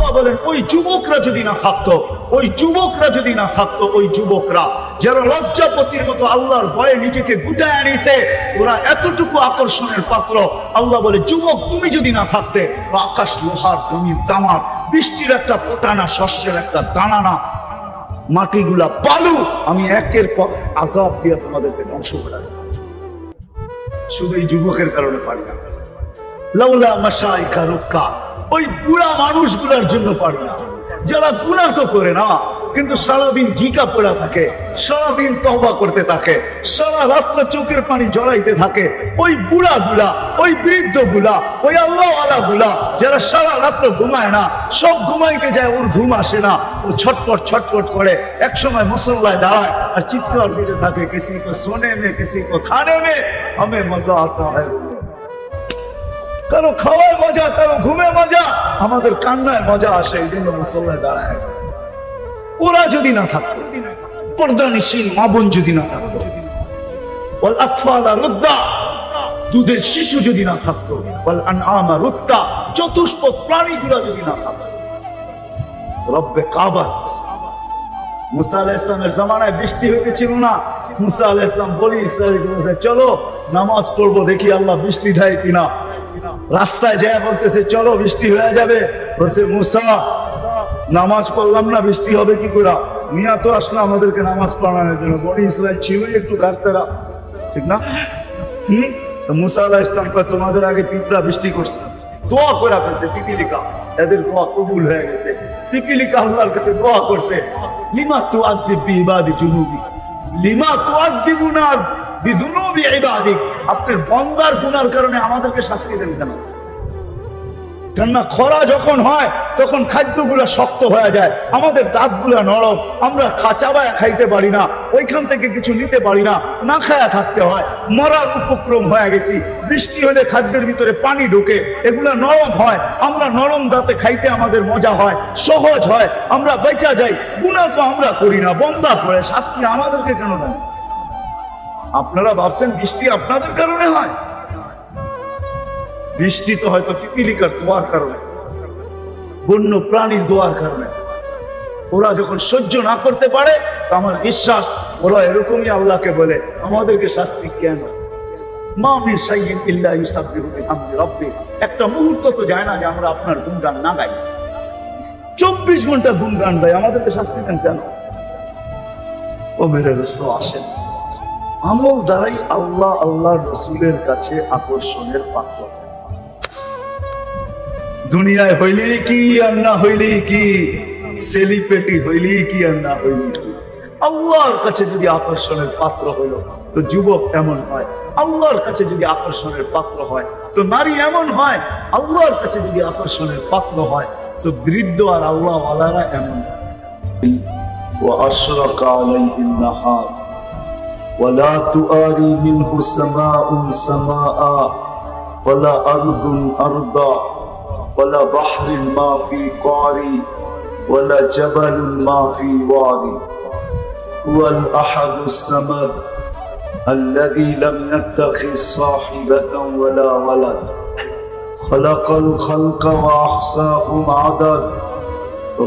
আল্লাহ বলেন ওই যুবকরা যদি না থাকতো, ওই যুবকরা যদি না থাকতো, ওই যুবকরা যারা লজ্জাপতির মতো আল্লাহর ভয়ে নিজেকে গুটায় আনিছে, ওরা এতটুকু আকর্ষণের পাত্র। আল্লাহ বলে যুবক তুমি যদি না থাকতে, আকাশ লোহার, জমির তামার, বৃষ্টির একটা ফোঁটা না, শস্যের একটা দানা না, মাটিগুলা বালু, আমি একের পর আযাব দিয়ে তোমাদেরকে ধ্বংস করে দেব। শুধু এই যুবকের কারণে পারি না, লাউলা মাশাইখা রুক্কা, ওই বুড়া মানুষগুলোর জন্য পারি না, যারা গুনাহ তো করে না কিন্তু সারাদিন ঝিকা পড়া থাকে, সারাদিন তওবা করতে থাকে, সারা রাত্রে চোখের পানি জড়াইতে থাকে, ওই বুড়া গুলা, ওই বৃদ্ধ গুলা, ওই আল্লাহওয়ালা গুলা যারা সারা রাত্র ঘুমায় না, সব ঘুমাইতে যায়, ওর ঘুম আসে না, ও ছটফট ছটফট করে এক সময় মুসল্লায় দাঁড়ায় আর চিৎকার দিতে থাকে, কিসি কো সোনে মে, কিসি কো খানে মে, হমে মজা আতা হ্যায়। কারো খাওয়ার মজা, কারো ঘুমে মজা, আমাদের কান্নায় মজা আসে, এই জন্য মুসল্লায় দাঁড়ায়। ওরা যদি না থাকতো, পর্দানিশীল মা বোন যদি না থাকতো, ওয়াল আতফালা রুদ্দা, দুধের শিশু যদি না থাকতো, ওয়াল আনআমা রুদ্দা, চতুষ্পদ প্রাণীগুলো যদি না থাকতো, রব্বে কাবা। মুসা আলাইহিস সালামের জামানায় বৃষ্টি হইতেছিল না, মুসা আলাইহিস সালাম বলি ইসরায়েলকে বলেছে চলো নামাজ পড়বো, দেখি আল্লাহ বৃষ্টি দেয় কিনা। রাস্তায় যায় বলতেছে চলো বৃষ্টি হয়ে যাবে, বলছে মুসা নামাজ পড়লাম না, বৃষ্টি হবে কি করে? মিয়া তো আসলো আমাদেরকে নামাজ পড়ানোর জন্য, বনি ইসরায়েল ছিল একটু কাটতেরা, ঠিক না? মুসা আলাইহিস সালাম কয় তোমাদের আগে পিঁপড়া বৃষ্টি করছে, দোয়া করে ফেলছে, পিপিলিকা, এদের দোয়া কবুল হয়ে গেছে। পিপিলিকা আল্লাহর কাছে দোয়া করছে, লিমা তুআযিবু বিইবাদি জুনুবি, লিমা তুআযিবুনা বিযুনুবি ইবাদিক, আপনার বান্দার গুনার কারণে আমাদেরকে শাস্তি দেন কেন? কেননা খরা যখন হয় তখন খাদ্যগুলো শক্ত হয়ে যায়, আমাদের দাঁতগুলো নরম, আমরা চাবায়া খাইতে পারি না, ওইখান থেকে কিছু নিতে পারি না, না খায়া থাকতে হয়, মরার উপক্রম হয়ে গেছি। বৃষ্টি হলে খাদ্যের ভিতরে পানি ঢুকে, এগুলা নরম হয়, আমরা নরম দাঁতে খাইতে আমাদের মজা হয়, সহজ হয়, আমরা বেঁচা যাই। গুনাহ তো আমরা করি না, বন্দা করে, শাস্তি আমাদেরকে কেন দেন? আপনারা ভাবছেন বৃষ্টি আপনাদের কারণে হয়? বৃষ্টি তো হয়তো পিপিলিকার দোয়ার কারণে, বন্য প্রাণীর দোয়ার কারণে। ওরা যখন সহ্য না করতে পারে, আমার বিশ্বাস ওরা এরকমই আল্লাহকে বলে আমাদেরকে শাস্তি কেন? মা মিন শাইইন ইল্লা ইউসাব্বিহু বিহামদি রাব্বিহ, একটা মুহূর্ত তো যায় না যে আমরা আপনার গুণগান না গাই। 24 ঘন্টা গুণগান গাই, আমাদেরকে শাস্তি দেন কেন? ও মেরে দোস্ত, আসেন আমল দ্বারাই আল্লাহ আল্লাহর রাসূলের কাছে আকর্ষণের পাত্র। দুনিয়ায় হইলেই কি আর না হইলেই কি, সেলিব্রিটি হইলেই কি আর না হইলেই কি, আল্লাহর কাছে যদি আকর্ষণের পাত্র হইল তো যুবক এমন হয়, আল্লাহর কাছে যদি আকর্ষণের পাত্র হয় তো নারী এমন হয়, আল্লাহর কাছে যদি আকর্ষণের পাত্র হয় তো বৃদ্ধ আর আল্লাহ ওয়ালারা এমন। ওয়া আশরাকা আলাইহিন নাহার ওয়ালা তুআরি মিনহু সামাউন সামাআ ওয়ালা আরদুন আরদা ولا بحر ما في قاري ولا جبل ما في وادي هو الأحد الصمد الذي لم يتخذ صاحبة ولا ولد خلق الخلق وأحصاهم عدد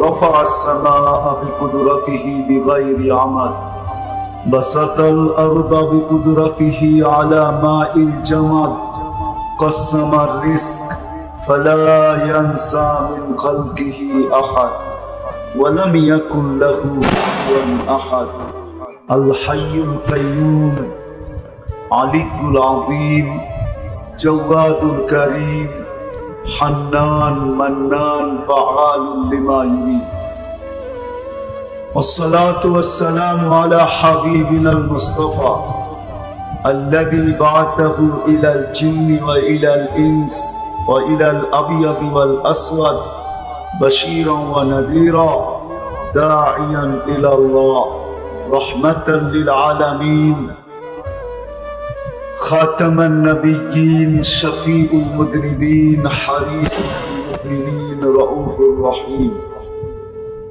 رفع السماء بقدرته بغير عمد بسط الأرض بقدرته على ماء الجمد قسم الرزق فلا ينسى من خلقه أحد ولم يكن له كفوا أحد الحي القيوم علي العظيم جواد الكريم حنان منان فعال لما يريد والصلاة والسلام على حبيبنا المصطفى الذي بعثه إلى الجن وإلى الإنس وإلى الأبيض والأسود بشيرا ونذيرا داعيا إلى الله رحمة للعالمين خاتم النبيين شفيع المذنبين حريص المؤمنين رؤوف رحيم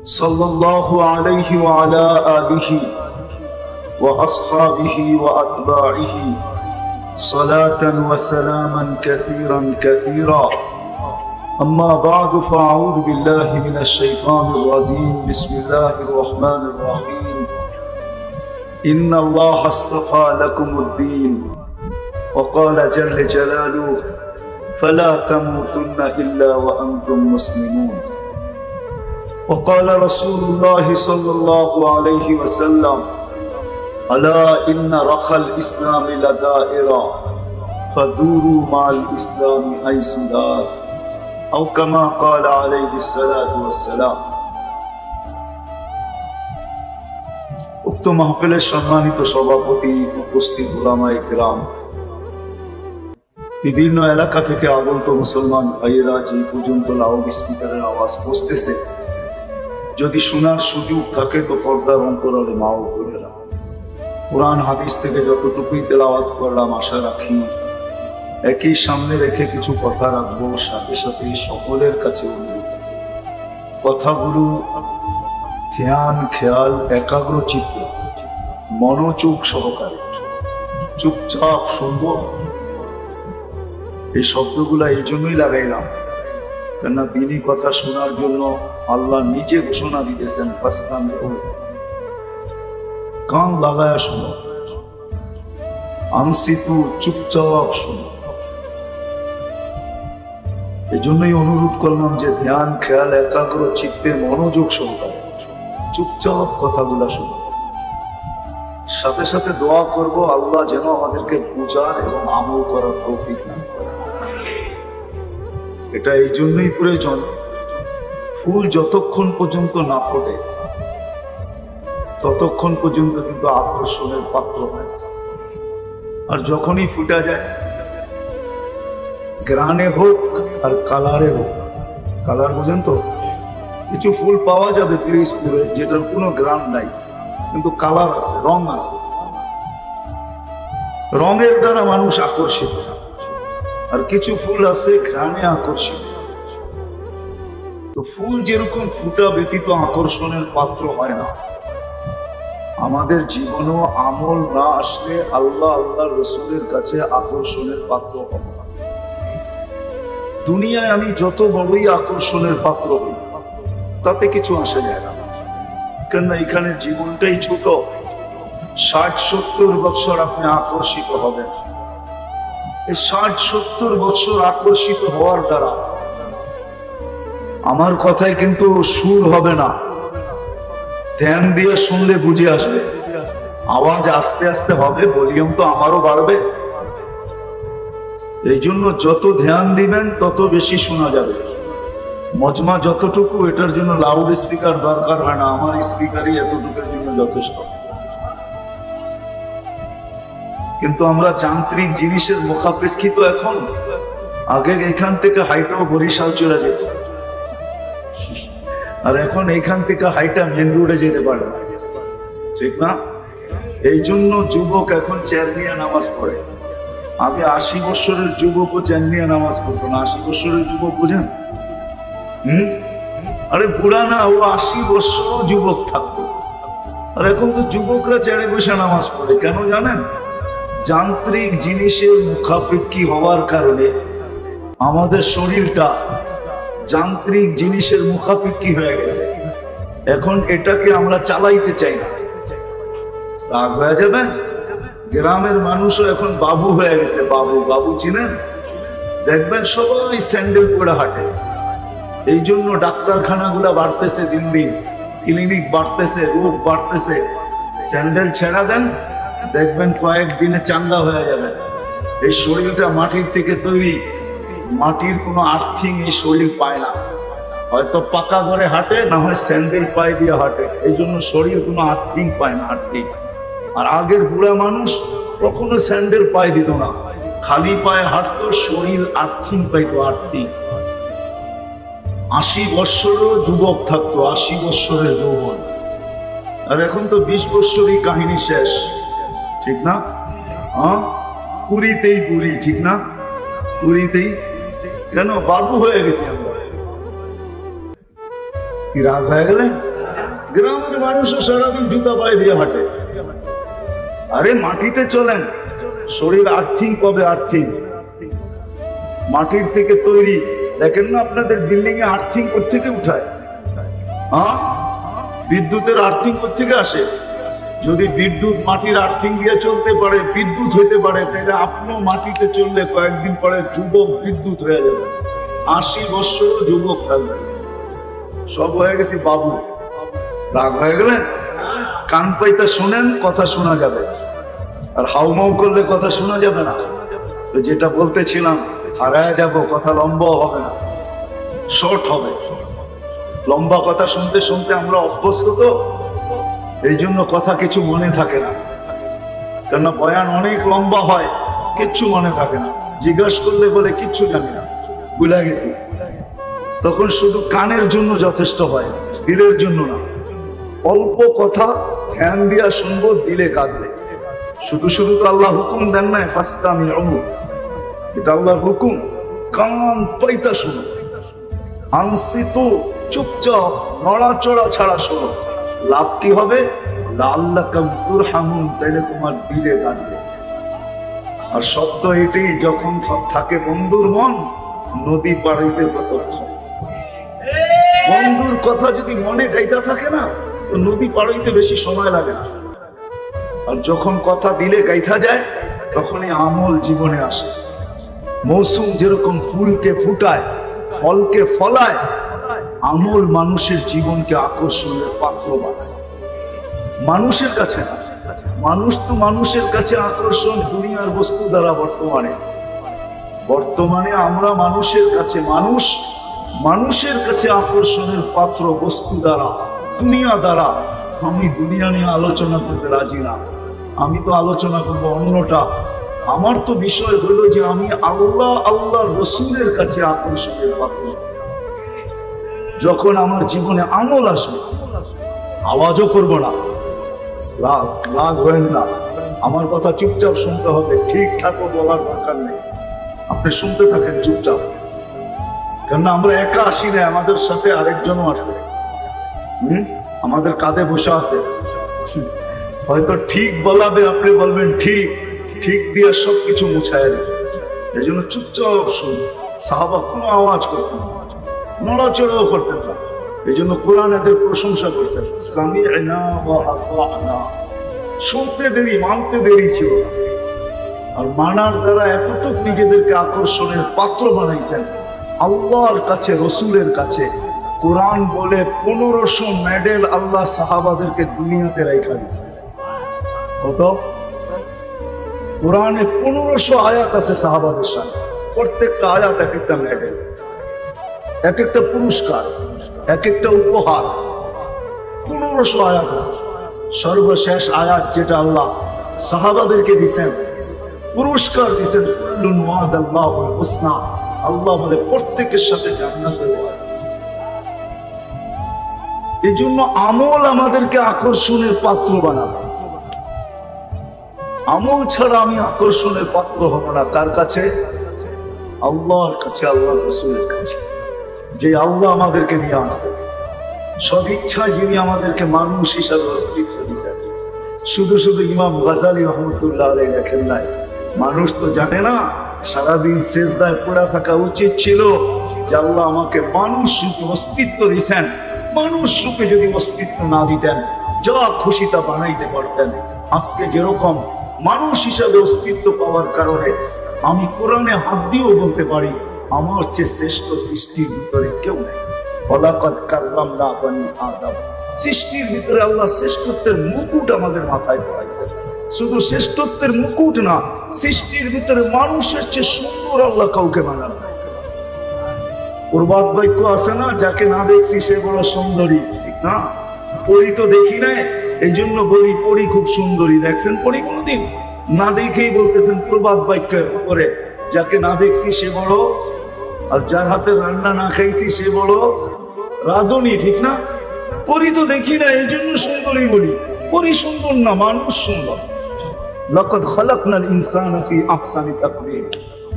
صلى الله عليه وعلى آله وأصحابه وأتباعه صلاة وسلاما كثيرا كثيرا أما بعد فأعوذ بالله من الشيطان الرجيم بسم الله الرحمن الرحيم إن الله اصطفى لكم الدين وقال جل جلاله فلا تموتن إلا وأنتم مسلمون وقال رسول الله صلى الله عليه وسلم ألا إن رخى الإسلام لدائرة فدوروا مع الإسلام حيث دار أو كما قال عليه الصلاة والسلام উক্ত মাহফিলের সম্মানিত সভাপতি, উপস্থিত উলামায়ে কেরাম, বিভিন্ন এলাকা থেকে আগত মুসলমান ভাইয়েরা, যে পর্যন্ত লাউড স্পিকারের আওয়াজ পৌঁছতেছে, যদি শোনার সুযোগ থাকে তো পর্দার অন্তরালে মা ও বোনেরা, কোরআন হাদিস থেকে যতটুকুই তেলাওয়াত করলাম আশা রাখি একই সামনে রেখে কিছু কথা রাখবো। সাথে সাথে সকলের কাছে অনুরোধ, কথাগুলো ধ্যান, খেয়াল, একাগ্র চিত্ত, মনোযোগ সহকারে চুপচাপ শুনবো। এই শব্দগুলা এই জন্যই লাগাইলাম, কেননা তিনি কথা শোনার জন্য আল্লাহ নিজে ঘোষণা দিতেছেন, কান লাগায়া শোনো, আনসিতু, চুপচাপ শোনো। এই জন্যই অনুরোধ করলাম যে ধ্যান, খেয়াল, একাগ্র চিত্তে মনোযোগ সহকারে চুপচাপ কথাগুলা শোনো। সাথে সাথে দোয়া করব আল্লাহ যেন আমাদেরকে বুঝার এবং আমল করার তৌফিক দান করেন। এটা এই জন্যই প্রয়োজন, ফুল যতক্ষণ পর্যন্ত না ফোটে ততক্ষণ পর্যন্ত কিন্তু আকর্ষণের পাত্র হয়। আর যখনই ফুটা যায়, গ্রানে হোক আর কালারে হোক, কালার বোঝেন তো, কিছু ফুল পাওয়া যাবে পিরিজপুরে যেটার কোনো গ্রান নাই, কিন্তু কালার আছে, রং আছে। রঙের দ্বারা মানুষ আকর্ষিত, আর কিছু ফুল আছে ঘ্রাণে আকর্ষিত। তো ফুল যেরকম ফুটা ব্যতীত আকর্ষণের পাত্র হয় না, আমাদের জীবনও আমল না আসলে আল্লাহ রসুলের কাছে আকর্ষণের পাত্র হবে না। দুনিয়ায় আমি যত বড়ই আকর্ষণের পাত্র হই তাতে কিছু আসে যায় না, কেননা এখানে জীবনটাই ছোট। 60-70 বছর আপনি আকর্ষিত হবেন। এই 60-70 বছর আকর্ষিত হওয়ার দ্বারা আমার কথায় কিন্তু সুর হবে না, ধ্যান দিয়ে শুনলে বুঝে আসবে। আওয়াজ আস্তে আস্তে হবে, ভলিউম তো আমারও বাড়বে। এই জন্য যত ধ্যান দিবেন তত বেশি শোনা যাবে। মজমা যতটুকু, এটার জন্য লাউড স্পিকার দরকার হয় না, আমার স্পিকারই এতটুকুর জন্য যথেষ্ট। কিন্তু আমরা যান্ত্রিক জিনিসের মুখাপেক্ষিত এখন। আগে এখান থেকে হাইটাও বরিশাল চলে যেত, আর এখন এখান থেকে হাইটা মেন রোডে যেতে পারে, ঠিক না? এই জন্য যুবক এখন চেয়ার নিয়ে নামাজ পড়ে। আগে 80 বছরের যুবকও চেয়ার নিয়ে নামাজ পড়তো না। 80 বছরের যুবক বুঝেন? আরে বুড়া না, ও 80 বছর যুবক থাকতো। আর এখন তো যুবকরা চেয়ারে বসে নামাজ পড়ে। কেন জানেন? যান্ত্রিক জিনিসের মুখাপেক্ষী হওয়ার কারণে আমাদের শরীরটা যান্ত্রিক জিনিসের মুখাপেক্ষী হয়ে গেছে। এখন এটাকে আমরা চালাইতে চাই না, রাগ হয়ে যাবেন। গ্রামের মানুষও এখন বাবু হয়ে গেছে। বাবু, বাবু চিনেন? দেখবেন সবাই স্যান্ডেল পরে হাঁটে। এই জন্য ডাক্তারখানাগুলা বাড়তেছে, দিন দিন ক্লিনিক বাড়তেছে, রোগ বাড়তেছে। স্যান্ডেল ছেড়া দেন, দেখবেন কয়েকদিনে চাঙ্গা হয়ে যাবে। এই শরীরটা মাটির থেকে তৈরি, মাটির কোনো আর্থিং এই শরীর পায় না। হয়তো পাকা ঘরে হাঁটে, না হয় স্যান্ডেল পায়ে দিয়ে হাঁটে। এই জন্য শরীর কোনো আর্থিং পায় না, আর্থিং। আর আগের বুড়া মানুষ কখনো স্যান্ডেল পায়ে দিত না, খালি পায়ে হাঁটতো, শরীর আর্থিং পাইতো, আর্থিং। 80 বৎসরও যুবক থাকতো, 80 বৎসরের যৌবন। আর এখন তো 20 বৎসরই কাহিনী শেষ, ঠিক না? 20তেই বুড়ি, ঠিক না? 20তেই কেন বাবু হয়ে গেছি আমরা। কি রাগ হয়ে গেলে? গ্রামের মানুষও সারাদিন জুতা পায়ে দিয়ে হাঁটে। আরে মাটিতে চলেন, শরীর আর্থিং পাবে, আর্থিং। মাটির থেকে তৈরি, দেখেন না আপনাদের বিল্ডিং এ আর্থিং কোত্থেকে উঠায়? হ্যাঁ, বিদ্যুতের আর্থিং কোত্থেকে আসে? যদি বিদ্যুৎ মাটির আর্থিং দিয়ে চলতে পারে, বিদ্যুৎ হইতে পারে, তাহলে আপনিও মাটিতে চললে কয়েকদিন পরে যুবক বিদ্যুৎ হয়ে যাবে। 80 বছর যুবক থাকবে। সব হয়ে গেছি বাবু। রাগ হয়ে গেলেন? কান পাইতে শোনেন, কথা শোনা যাবে, আর হাউমাউ করলে কথা শোনা যাবে না। তো যেটা বলতেছিলাম, হারায় যাব, কথা লম্বা হবে না, শর্ট হবে। লম্বা কথা শুনতে শুনতে আমরা অভ্যস্ত, তো এই জন্য কথা কিছু মনে থাকে না। কেননা বয়ান অনেক লম্বা হয়, কিচ্ছু মনে থাকে না। জিজ্ঞাসা করলে বলে কিচ্ছু জানি না, ভুলে গেছি। তখন শুধু কানের জন্য যথেষ্ট হয়, দিলের জন্য না। অল্প কথা ধ্যান দিয়া শুনবো, দিলে কাঁদবে। শুধু শুধু তো আল্লাহ হুকুম দেন নাই, ফাস্তামিউ, এটা আল্লাহর হুকুম। কান পাইতা শুনো, আনসিতু, চুপচাপ নড়াচড়া ছাড়া শোনো। লাভ কি হবে? লাআল্লাকুম তুরহামুন, তাইলে তোমার দিলে কাঁদবে। আর সত্য এটি, যখন থাকে বন্ধুর মন, নদী পাড়াইতে কতক্ষণ। বন্ধুর কথা যদি মনে গাইতে থাকে না, তো নদী পাড়াইতে বেশি সময় লাগে না। আর যখন কথা দিলে গাইথা যায়, তখনই আমল জীবনে আসে। মৌসুম যেরকম ফুলকে ফুটায়, ফলকে ফলায়, আমল মানুষের জীবনকে আকর্ষণের পাত্র বানায়। মানুষের কাছে না, মানুষ তো মানুষের কাছে আকর্ষণ দুনিয়ার বস্তু দ্বারা। বর্তমানে আমরা মানুষের কাছে, মানুষ মানুষের কাছে আকর্ষণের পাত্র বস্তু দ্বারা, দুনিয়া দ্বারা। আমি দুনিয়া নিয়ে আলোচনা করতে রাজি না। আমি তো আলোচনা করবো অন্যটা। আমার তো বিষয় হলো যে আমি আল্লাহ রসুলের কাছে আকর্ষণের পাত্র। যখন আমার জীবনে আমল আসবে, আওয়াজও করবো না, রাগ হবেন না। আমার কথা চুপচাপ শুনতে হবে, ঠিকঠাকও বলার দরকার নেই। আপনি শুনতে থাকেন চুপচাপ। কেননা আমরা একা আসি না, আমাদের সাথে আরেকজনও আছে। আমাদের কাঁধে বসে আছে। হয়তো ঠিক বলাবে, আপনি বলবেন ঠিক, ঠিক দিয়ে সবকিছু মুছায় দেবে। এই জন্য চুপচাপ শুন। সাহাবা কোনো আওয়াজ করতেন না, নড়াচড়াও করতেন না। এই জন্য কোরআন এদের প্রশংসা করছেন, সামি'না ওয়া আতা'না। শুনতে দেরি, মানতে দেরি ছিল না। আর মানার দ্বারা এতটুক নিজেদেরকে আকর্ষণের পাত্র বানাইছেন আল্লাহর কাছে, রসুলের কাছে। কোরআন বলে 1500 মেডেল আল্লাহ সাহাবাদেরকে দুনিয়াতে রাখা দিয়েছে। কত? কোরআনে 1500 আয়াত আছে সাহাবাদের সাথে। প্রত্যেকটা আয়াত এক একটা মেডেল, এক একটা পুরস্কার, এক একটা উপহার। 1500 আয়াত আছে। সর্বশেষ আয়াত যেটা আল্লাহ সাহাবাদেরকে দিয়েছেন, পুরস্কার দিয়েছেন, কুল্লুন ওয়াদাল্লাহুল হুসনা। আল্লাহ বলে প্রত্যেকের সাথে জান্নাতের ওয়াদা। এই জন্য আমল আমাদেরকে আকর্ষণের পাত্র বানাবে। আমল ছাড়া আমি আকর্ষণের পাত্র হব না। কার কাছে? আল্লাহর কাছে, আল্লাহ রসুলের কাছে। যে আল্লাহ আমাদেরকে নিয়ে আসছে, সদিচ্ছা যিনি আমাদেরকে মানুষ হিসাবে অস্তিত্ব দিয়েছেন। শুধু শুধু ইমাম গাজালি রহমতুল্লাহ আলাইহি লেখেন নাই, মানুষ তো জানে না, সারাদিন সেজদায় পড়ে থাকা উচিত ছিল যে আল্লাহ আমাকে মানুষ রূপে অস্তিত্ব দিয়েছেন। মানুষ রূপে যদি অস্তিত্ব না দিতেন, যা খুশি তা বানাইতে পারতেন। আজকে যেরকম মানুষ হিসাবে অস্তিত্ব পাওয়ার কারণে আমি কোরআনে হাত দিয়েও বলতে পারি, আমার চেয়ে শ্রেষ্ঠ সৃষ্টির ভিতরে কেউ নেই। ওয়ালাকাদ কাররামনা বানি আদম। সৃষ্টির ভিতরে আল্লাহ শ্রেষ্ঠত্বের মুকুট আমাদের মাথায় পড়াইছেন। শুধু শ্রেষ্ঠত্বের মুকুট না, সৃষ্টির ভিতরে মানুষের চেয়ে সুন্দর আল্লাহ কাউকে বানান। প্রবাদ বাক্য আছে না, যাকে না দেখছি সে বড় সুন্দরী, ঠিক না? পরি তো দেখি নাই, এই জন্য বলি পরি খুব সুন্দরী। দেখছেন পরি কোনদিন? না দেখেই বলতেছেন প্রবাদ বাক্যের উপরে, যাকে না দেখছি সে বড়, আর যার হাতে রান্না না খাইছি সে বড় রাঁধুনি, ঠিক না? পরি তো দেখি না, এই জন্য সুন্দরী বলি। পরি সুন্দর না, মানুষ সুন্দর। লাকাদ খালাকনাল ইনসানা ফি আহসানি তাকওয়িম।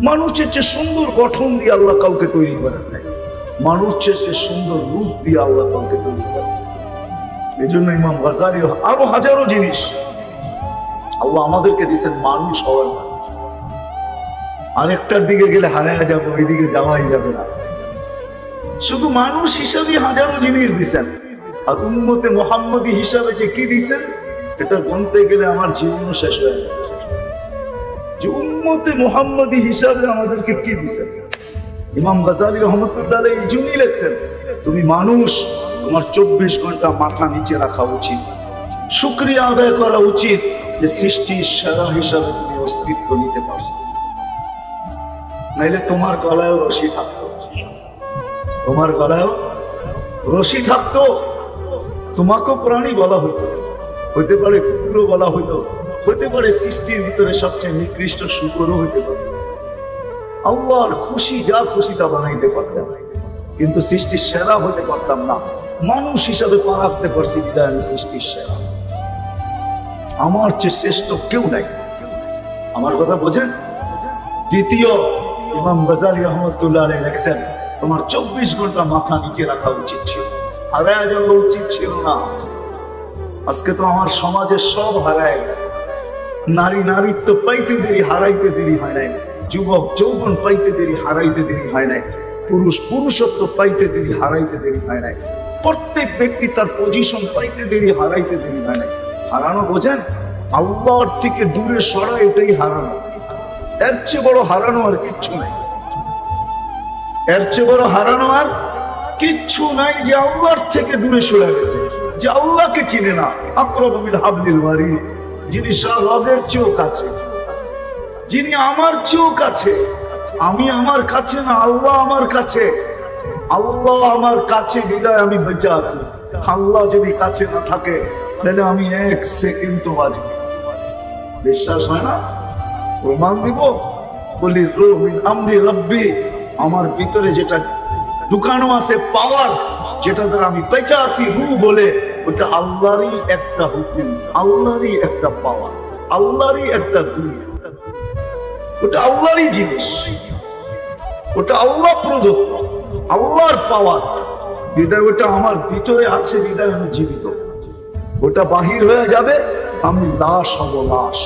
মানুষের চেয়ে সুন্দর গঠন দিয়ে আল্লাহ কাউকে তৈরি করেন নাই। মানুষের চেয়ে সুন্দর রূপ দিয়ে আল্লাহ কাউকে তৈরি করেন। এই জন্য ইমাম গাজালি আরো হাজারো জিনিস আল্লাহ আমাদেরকে দিয়েছেন মানুষ হওয়ার। আরেকটার দিকে গেলে হারায় যাবো, ওই দিকে যাওয়াই যাবে না। শুধু মানুষ হিসাবে হাজারো জিনিস দিছেন, আর উম্মতে মুহাম্মদী হিসাবে যে কি দিছেন এটা বলতে গেলে আমার জীবন শেষ হয়ে যাবে। যে উম্মতে মুহাম্মদী হিসাবে আমাদেরকে কি দিছেন। ইমাম গাজ্জালী রহমতুল্লাহ আলাইহি এই জন্যই লিখছেন, তুমি মানুষ, তোমার 24 ঘন্টা মাথা নিচে রাখা উচিত, শুকরিয়া আদায় করা উচিত যে সৃষ্টির সেরা হিসাবে তুমি অস্তিত্ব নিতে পারছো। নাইলে তোমার গলায়ও রশি থাকতো, তোমার গলায়ও রশি থাকতো, তোমাকেও প্রাণী বলা হইতো, হইতে পারে কুকুরও বলা হইতো, হইতে পারে সৃষ্টির ভিতরে সবচেয়ে নিকৃষ্ট শুকরও হইতে পারে। আল্লাহর খুশি যা খুশি তা বানাইতে পারতাম, কিন্তু সৃষ্টির সেরা হতে পারতাম না। মানুষ হিসাবে পা রাখতে পারছি বিদায় আমি সৃষ্টির সেরা। আমার চেয়ে শ্রেষ্ঠ কেউ নাই। আমার কথা বোঝেন? দ্বিতীয়, ইমাম গাজ্জালী রহমতুল্লাহ আলাইহি লেখছেন, তোমার 24 ঘন্টা মাথা নিচে রাখা উচিত ছিল, হারায় যাওয়া উচিত ছিল না। আজকে তো আমার সমাজের সব হারায় গেছে। নারী নারীত্ব পাইতে দেরি, হারাইতে দেরি হয় নাই। যুবক যৌবন পাইতে দেরি, হারাইতে দেরি হয় নাই। পুরুষ পুরুষত্ব পাইতে দেরি, হারাইতে দেরি হয় নাই। প্রত্যেক ব্যক্তি তার পজিশন পাইতে দেরি, হারাইতে দেরি হয় নাই। হারানো বোঝেন? আল্লাহর থেকে দূরে সরা, এটাই হারানো। এর চেয়ে বড় হারানো আর কিচ্ছু নাই। এর চেয়ে বড় হারানো আর কিচ্ছু নাই যে আল্লাহর থেকে দূরে সরে গেছে, যে আল্লাহকে চিনে না। আকরাবু মিন হাবলিল ওয়ারিদ, যিনি রগের চেয়েও কাছে, যিনি আমার চেয়েও কাছে। আমি আমার কাছে না, আল্লাহ আমার কাছে। আল্লাহ আমার কাছে বিদায় আমি বেঁচে আছি। আল্লাহ যদি কাছে না থাকে তাহলে আমি 1 সেকেন্ড বাঁচব। বিশ্বাস হয় না? প্রমাণ দিব, বলি রূহ মিন আমরি রাব্বি, আমার ভিতরে যেটা ঢুকানো আছে পাওয়ার, যেটা দ্বারা আমি বেঁচে আছি, রূহ বলে, ওটা আল্লাহরই একটা হুকুম, আল্লাহরই একটা পাওয়ার, আল্লাহরই একটা দুনিয়া। ওটা আল্লাহরই জিনিস, ওটা আল্লাহ প্রদত্ত, আল্লাহর পাওয়ার। বিদায় ওটা আমার ভিতরে আছে, বিদায় আমি জীবিত। ওটা বাহির হয়ে যাবে, আমি লাশ হব, লাশ।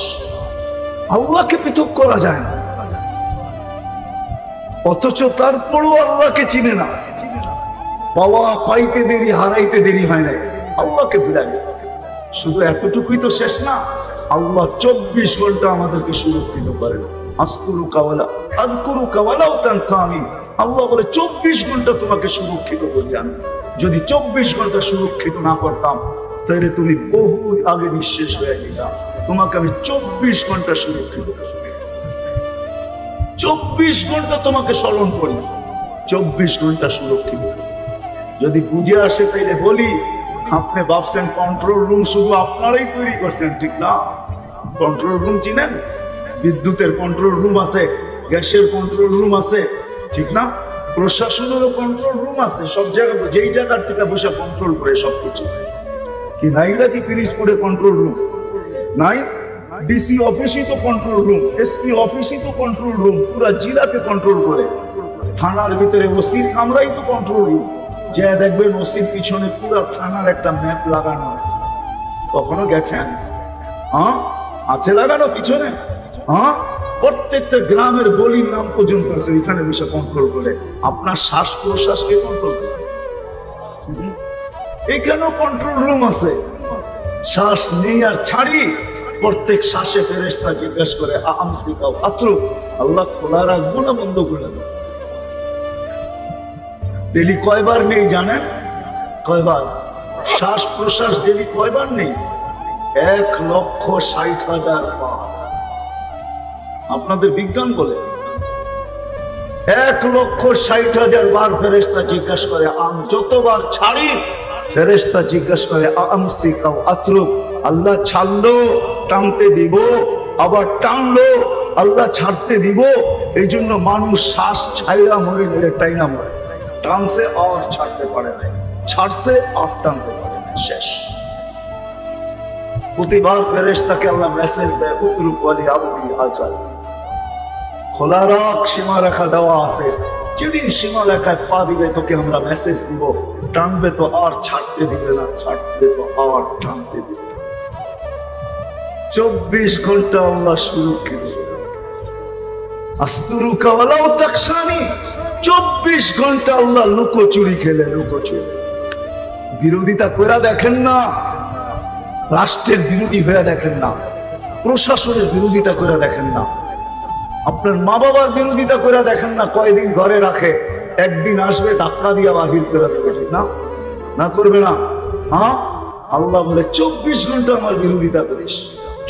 আল্লাহকে পৃথক করা যায় না, অথচ তারপরও আল্লাহকে চিনে না। পাওয়া পাইতে দেরি, হারাইতে দেরি হয় নাই, আল্লাহকে ভুলে গেছে। শুধু এতটুকুই তো শেষ না, আল্লাহ 24 ঘন্টা আমাদেরকে সুরক্ষিত করেন। আল্লাহ বলে 24 ঘন্টা তোমাকে সুরক্ষিত করি আমি। যদি 24 ঘন্টা সুরক্ষিত না করতাম তাহলে তুমি বহুত আগে নিঃশেষ হয়ে যেতাম। তোমাকে আমি 24 ঘন্টা সুরক্ষিত করি, 24 ঘন্টা তোমাকে স্মরণ করি, 24 ঘন্টা সুরক্ষিত। যদি বুঝে আসে তাইলে বলি, আপনি ভাবছেন কন্ট্রোল রুম শুধু আপনারাই তৈরি করছেন, ঠিক না? কন্ট্রোল রুম চিনেন? বিদ্যুতের কন্ট্রোল রুম আছে, গ্যাসের কন্ট্রোল রুম আছে, ঠিক না? প্রশাসনেরও কন্ট্রোল রুম আছে, সব জায়গায় যেই জায়গার থেকে বসে কন্ট্রোল করে সবকিছু। কি নাই নাকি পিরিজপুরে কন্ট্রোল রুম? নাই? ডিসি অফিসই তো কন্ট্রোল রুম, এসপি অফিসই তো কন্ট্রোল রুম, পুরা জেলাকে কন্ট্রোল করে। থানার ভিতরে ওসির কামরাই তো কন্ট্রোল রুম। যে দেখবেন ওসির পিছনে পুরা থানার একটা ম্যাপ লাগানো আছে। কখনো গেছেন? হ্যাঁ, আছে লাগানো পিছনে। হ্যাঁ, প্রত্যেকটা গ্রামের গলির নাম পর্যন্ত আছে, এখানে বসে কন্ট্রোল করে। আপনার শ্বাস প্রশ্বাসকে কন্ট্রোল করে, এখানেও কন্ট্রোল রুম আছে। শ্বাস নেই আর ছাড়ি, প্রত্যেক শ্বাসে ফেরেশতা জিজ্ঞেস করে আমসিকাও আতরুক, আল্লাহ খোলা রাখবো না বন্ধ করে দেবো? ডেলি কয়বার নেই জানেন? কয়বার? শ্বাস প্রশ্বাস ডেলি কয়বার নেই? 1,60,000 বার। আপনাদের বিজ্ঞান বলে 1,60,000 বার ফেরেশতা জিজ্ঞেস করে। যতবার ছাড়ি ফেরেশতা জিজ্ঞেস করে আমসিকাও আতরুক, আল্লাহ ছাড়লো টানতে দিব, আবার টানলো আল্লাহ ছাড়তে দিব। এই জন্য মানুষ শ্বাস ছাইরা মরে গেলে টাইনা মরে, টানছে আর ছাড়তে পারে না, ছাড়ছে আর টানতে পারে না, শেষ। প্রতিবার ফেরেশতাকে আল্লাহ মেসেজ দেয়, উতরুক ওয়ালি আবদি আজাল, খোলা রাখ, সীমা রেখা দেওয়া আছে। যেদিন সীমা রেখায় পা দিবে তোকে আমরা মেসেজ দিব, টানবে তো আর ছাড়তে দিবে না, ছাড়বে তো আর টানতে দিবে। 24 ঘন্টা আল্লাহ সুরক্ষিত। আস্তুরুকা ওয়ালাউ তাকশানি, 24 ঘন্টা আল্লাহ লুকোচুরি খেলে, লুকোচুরি। বিরোধিতা করে দেখেন না, রাষ্ট্রের বিরোধী হয়ে দেখেন না, প্রশাসনের বিরোধিতা করে দেখেন না, আপনার মা বাবার বিরোধিতা করে দেখেন না। কয়দিন ঘরে রাখে, একদিন আসবে ধাক্কা দিয়া বাহির করে দেবে, ঠিক না? না করবে না? হ্যাঁ, আল্লাহ বলে 24 ঘন্টা আমার বিরোধিতা করিস,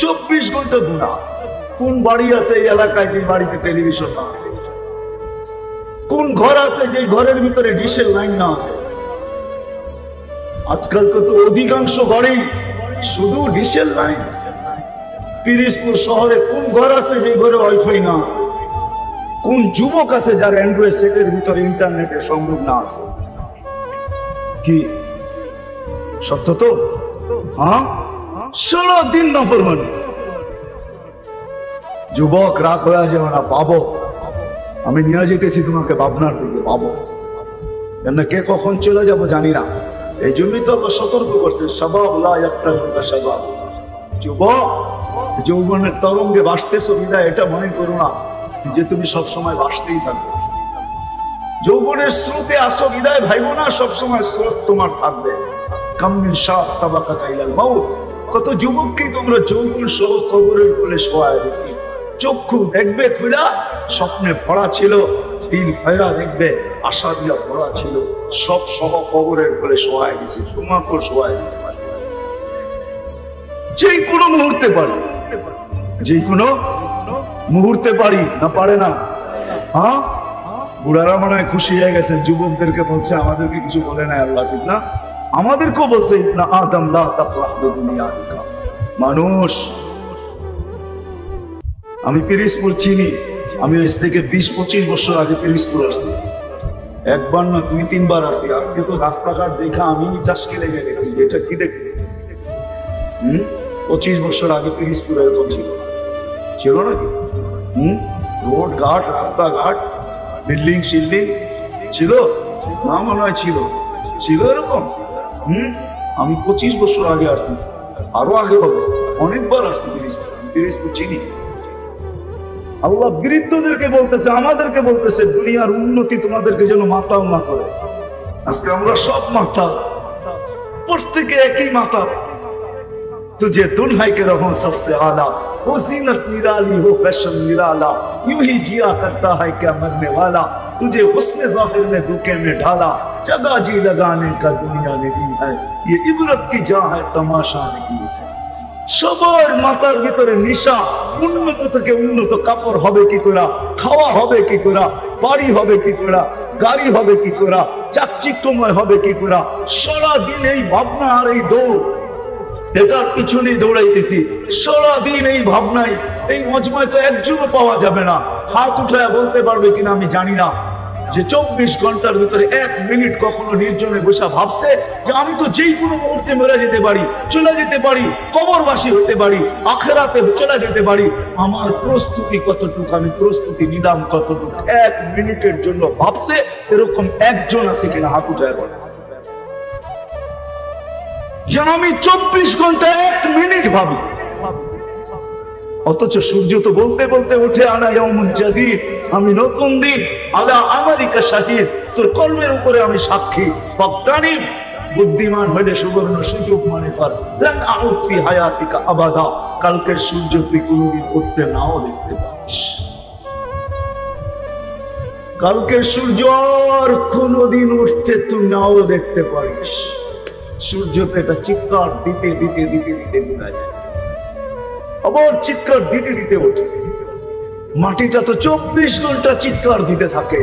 24 ঘন্টা গুনাহ। কোন বাড়ি আছে এই এলাকায় যে বাড়িতে টেলিভিশন না আছে? কোন ঘর আছে যে ঘরের ভিতরে ডিশের লাইন না আছে? আজকাল কত অধিকাংশ ঘরেই শুধু ডিশের লাইন। পিরিজপুর শহরে কোন ঘর আছে যে ঘরে ওয়াইফাই না আছে? কোন যুবক আছে যার অ্যান্ড্রয়েড সেটের ভিতরে ইন্টারনেটের সংযোগ না আছে? কি সত্য তো? হ্যাঁ, সারাদিন নাফরমানি। যুবক রাগ হয়ে যাবে না, পাবো আমি নিয়ে যেতেছি তোমাকে ভাবনার দিকে, পাবো কেন কে কখন চলে যাব জানি না। এই জন্যই তো আল্লাহ সতর্ক করছে, শাবাব লা ইয়াক্তারুকা শাবাব। যুবক, যৌবনের তরঙ্গে ভাসতেছো বিদায় এটা মনে করো না যে তুমি সবসময় ভাসতেই থাকবে। যৌবনের স্রোতে আসো বিদায় ভাইবো না সবসময় স্রোত তোমার থাকবে। কামিন শাহ সাবাকাতা ইলাল মাউত। কত যুবককে তোমরা যৌবন সহ কবরের কোলে শোয়ায় দিয়েছি। চক্ষু দেখবে খুলা, স্বপ্নে ভরা ছিল, দিল ফেরা দেখবে আশা দিয়া ভরা ছিল, সব সহ কবরের কোলে শোয়ায় দিয়েছি। তোমাকে শোয়ায় দিতে পারি, যে কোনো মুহূর্তে পারি, যে কোনো মুহূর্তে পারি না, পারে না? হ্যাঁ, বুড়ারা মনে হয় খুশি হয়ে গেছে, যুবকদেরকে বলছে আমাদেরকে কিছু বলে নাই আল্লাহ, ঠিক না? আমাদেরকেও বলছে ইবনা আদম লা তাফরাহ বিদুনিয়াকা। মানুষ, আমি পিরিজপুর চিনি, আমি আজ থেকে 20-25 বছর আগে পিরিজপুর আসছি। একবার না 2-3 বার আসছি। আজকে তো রাস্তাঘাট দেখা আমি টাসকে লেগে গেছি, এটা কি দেখতেছি। 25 বছর আগে পিরিজপুর এরকম ছিল নাকি? রোড ঘাট, রাস্তাঘাট, বিল্ডিং শিল্ডিং ছিল না? মনে হয় ছিল এরকম। আমি 25 বছর আগে আসছি, আরো আগে হবে, অনেকবার আসছি পিরিজপুর চিনি। আল্লাহ বৃদ্ধদেরকে বলতেছে, আমাদেরকে বলতেছে দুনিয়ার উন্নতি তোমাদেরকে যেন মাতাল না করে। আজকে আমরা সব মাতাল, প্রত্যেকে একই মাতাল। तुझे दुल्हा के रहो सबसे आला, वो जीनत निराली हो फैशन निराला, यूं ही जिया करता है क्या मरने वाला, तुझे हुस्न ज़ाहिर में धोखे में ढाला, जगह जी लगाने का दुनिया ने दी है, ये इबरत की जा है तमाशा नहीं है। সবার মাথার ভিতরে নিশা, উন্নত থেকে উন্নত কাপড় হবে কি করে, খাওয়া হবে কি করে, বাড়ি হবে কি করে, গাড়ি হবে কি করে, চাকচিক্যময় হবে কি করে। সারাদিন এই ভাবনা আর এই দৌড়, এটার পিছনে দৌড়াইতেছি সারাদিন এই ভাবনাই। এই মজমায় তো একজনও পাওয়া যাবে না, হাত উঠায় বলতে পারবে কিনা আমি জানি না, যে 24 ঘন্টার ভিতরে 1 মিনিট কখনো নির্জনে বসে ভাবছে যে আমি তো যেই কোনো মুহূর্তে মরে যেতে পারি, চলে যেতে পারি, কবরবাসী হতে পারি, আখেরাতে চলে যেতে পারি। আমার প্রস্তুতি কতটুকু, আমি প্রস্তুতি নিলাম কতটুকু, 1 মিনিটের জন্য ভাবছে এরকম একজন আছে কিনা হাত উঠায় বলে। যেন আমি 24 ঘন্টা 1 মিনিট ভাবি, অথচ সূর্য তো বলতে বলতে উঠে আনা ইয়াউমুন জাদীদ, আমি নতুন দিন, আলা আমালিকা শাহিদ, তোর কর্মের উপরে আমি সাক্ষী। ফাগতানিম, বুদ্ধিমান হলে সুবর্ণ সুযোগ মনে কর, লান আউদ ফি হায়াতিকা আবাদা, কালকের সূর্য তুই কোনদিন উঠতে নাও দেখতে পাস। কালকের সূর্য আর কোনদিন উঠতে তুই নাও দেখতে পারিস। সূর্য তো এটা চিৎকার দিতে দিতে দিতে দিতে বোঝা যায়, আবার চিৎকার দিতে দিতে ওঠে। মাটিটা তো 24 ঘন্টা চিৎকার দিতে থাকে।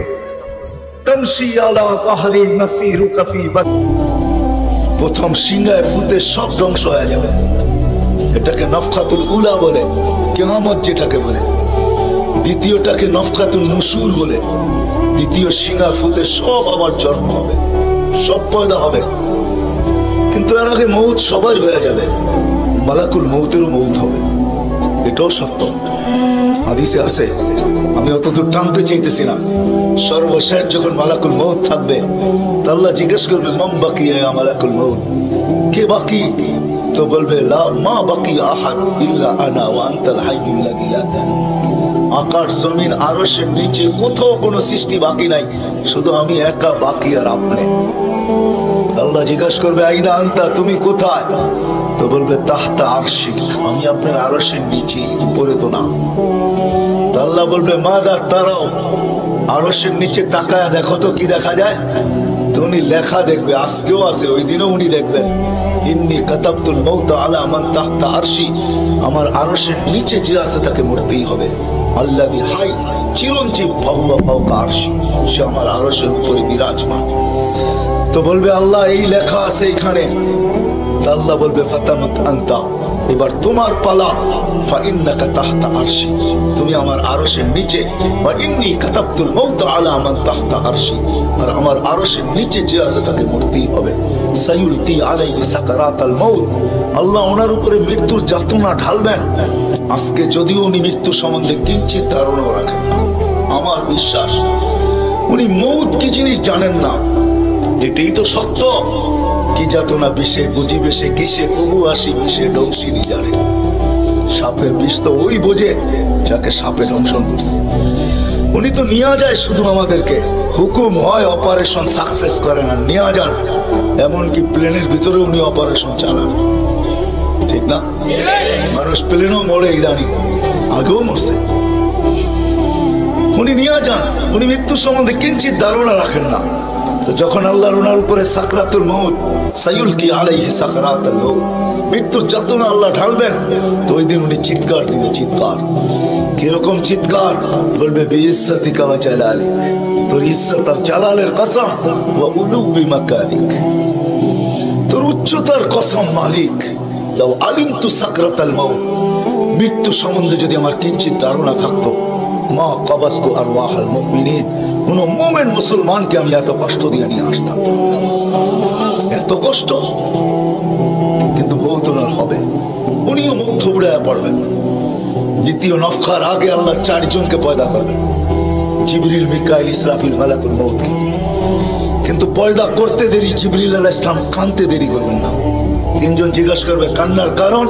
প্রথম সিংহায় ফুতে সব ধ্বংস হয়ে যাবে, এটাকে নফখাতুল উলা বলে, কিয়ামত যেটাকে বলে। দ্বিতীয়টাকে নফখাতুল নুশুর বলে, দ্বিতীয় সিংহা ফুতে সব আবার জন্ম হবে, সব পয়দা হবে। কিন্তু এর আগে মৌত সবাই হয়ে যাবে, মালাকুল মৌতেরও মৌত হবে, এটাও সত্য, হাদিসে আছে। আমি অতদূর টানতে চাইতেছি না। সর্বশেষ যখন মালাকুল মৌত থাকবে, আল্লাহ জিজ্ঞেস করবে মান বাকিয়া মালাকুল মৌত, কে বাকি? তো বলবে লা মা বাকি আহাদ ইল্লা আনা ওয়া আনতাল হাইয়ুল লাযী লা তামুত। আকাশ জমিন আরশের নিচে কোথাও কোনো সৃষ্টি বাকি নাই, শুধু আমি একা বাকি আর আপনি। আল্লাহ জিজ্ঞাসা করবে আইনা আনতা, তুমি কোথায়? তো বলবে তাহতা আরশি, আমি আপনার আরশের নিচে, উপরে তো না। আল্লাহ বলবে মাদা তারাও, আরশের নিচে তাকায় দেখো তো কি দেখা যায়। তো উনি লেখা দেখবে, আজকেও আছে, ওই দিনও উনি দেখবেন ইন্নী কাতাবতুল মাউত আলা মান তাহতা আরশি, আমার আরশের নিচে যে আছে তাকে মরতেই হবে। আল্লাযী হাই চিরঞ্জীব ফাহুয়া ফাওকা আরশি, সে আমার আরশের উপরে বিরাজমান। তো বলবে আল্লাহ এই লেখা আছে এখানে। আল্লাহ বলবে ফাতামাত আনতা, এবার তোমার পালা। ফাইন্নাকা তাহতা আরশি, তুমি আমার আরশের নিচে। ওয়া ইন্নী কাতাবতুল মাউত আলা মান তাহতা আরশি, আর আমার আরশের নিচে যে আছে তাকে মরতেই হবে। সায়ুলকি আলাইহি সাকারাতাল মাউত, আল্লাহ ওনার উপরে মৃত্যুর যাতনা ঢালবেন। আজকে যদিও উনি মৃত্যু সম্বন্ধে কিঞ্চিত ধারণাও রাখেন না, আমার বিশ্বাস উনি মৌত কি জিনিস জানেন না, এটাই তো সত্য। কি যাতনা বিষে বুঝিবে সে কিসে, কবু আসি বিষে ডংসিনি জানে। সাপের বিষ তো ওই বোঝে যাকে সাপে দংশন করছে। উনি তো নিয়ে যায় শুধু আমাদেরকে, হুকুম হয় অপারেশন সাকসেস করে না, নিয়ে যান। এমনকি প্লেনের ভিতরে উনি অপারেশন চালান, ঠিক না? মানুষ প্লেনও মরে ইদানি, আগেও মরছে। উনি নিয়ে যান, উনি মৃত্যু সম্বন্ধে কিঞ্চিত ধারণা রাখেন না। তো যখন আল্লাহর ওনার উপরে সাকরাতুল মউত, সায়ুলকি আলাইহি সাকরাতুল মউত, মৃত্যুর যাতনা আল্লাহ ঢালবেন, তো ওই দিন উনি চিৎকার দিবে, চিৎকার। কিরকম চিৎকার? বলবে বিইজ্জতিকা ওয়া জালালিক, তোর ইজ্জত আর জালালের কসম, ওয়া উলুবি মাকারিক, তোর উচ্চতার কসম মালিক। লাউ আলিমতু সাকরাতাল মউত, মৃত্যু সম্বন্ধে যদি আমার কিঞ্চিত ধারণা থাকতো, মা কবাস্তু আরওয়াহাল মুমিনিন, কোন মুমিন মুসলমানকে আমি এত কষ্ট দিয়ে নিয়ে আসতাম, এত কষ্ট। কিন্তু বহুত ওনার হবে, উনিও মুখ থুবড়ায় পড়বেন। দ্বিতীয় নফখার আগে আল্লাহ 4 জনকে পয়দা করবেন, জিবরিল, মিকাইল, ইসরাফিল, মালাকুল মউতকে। কিন্তু পয়দা করতে দেরি, জিবরিল আলাইহিস সালাম কানতে দেরি করবেন না। 3 জন জিজ্ঞাসা করবে কান্নার কারণ,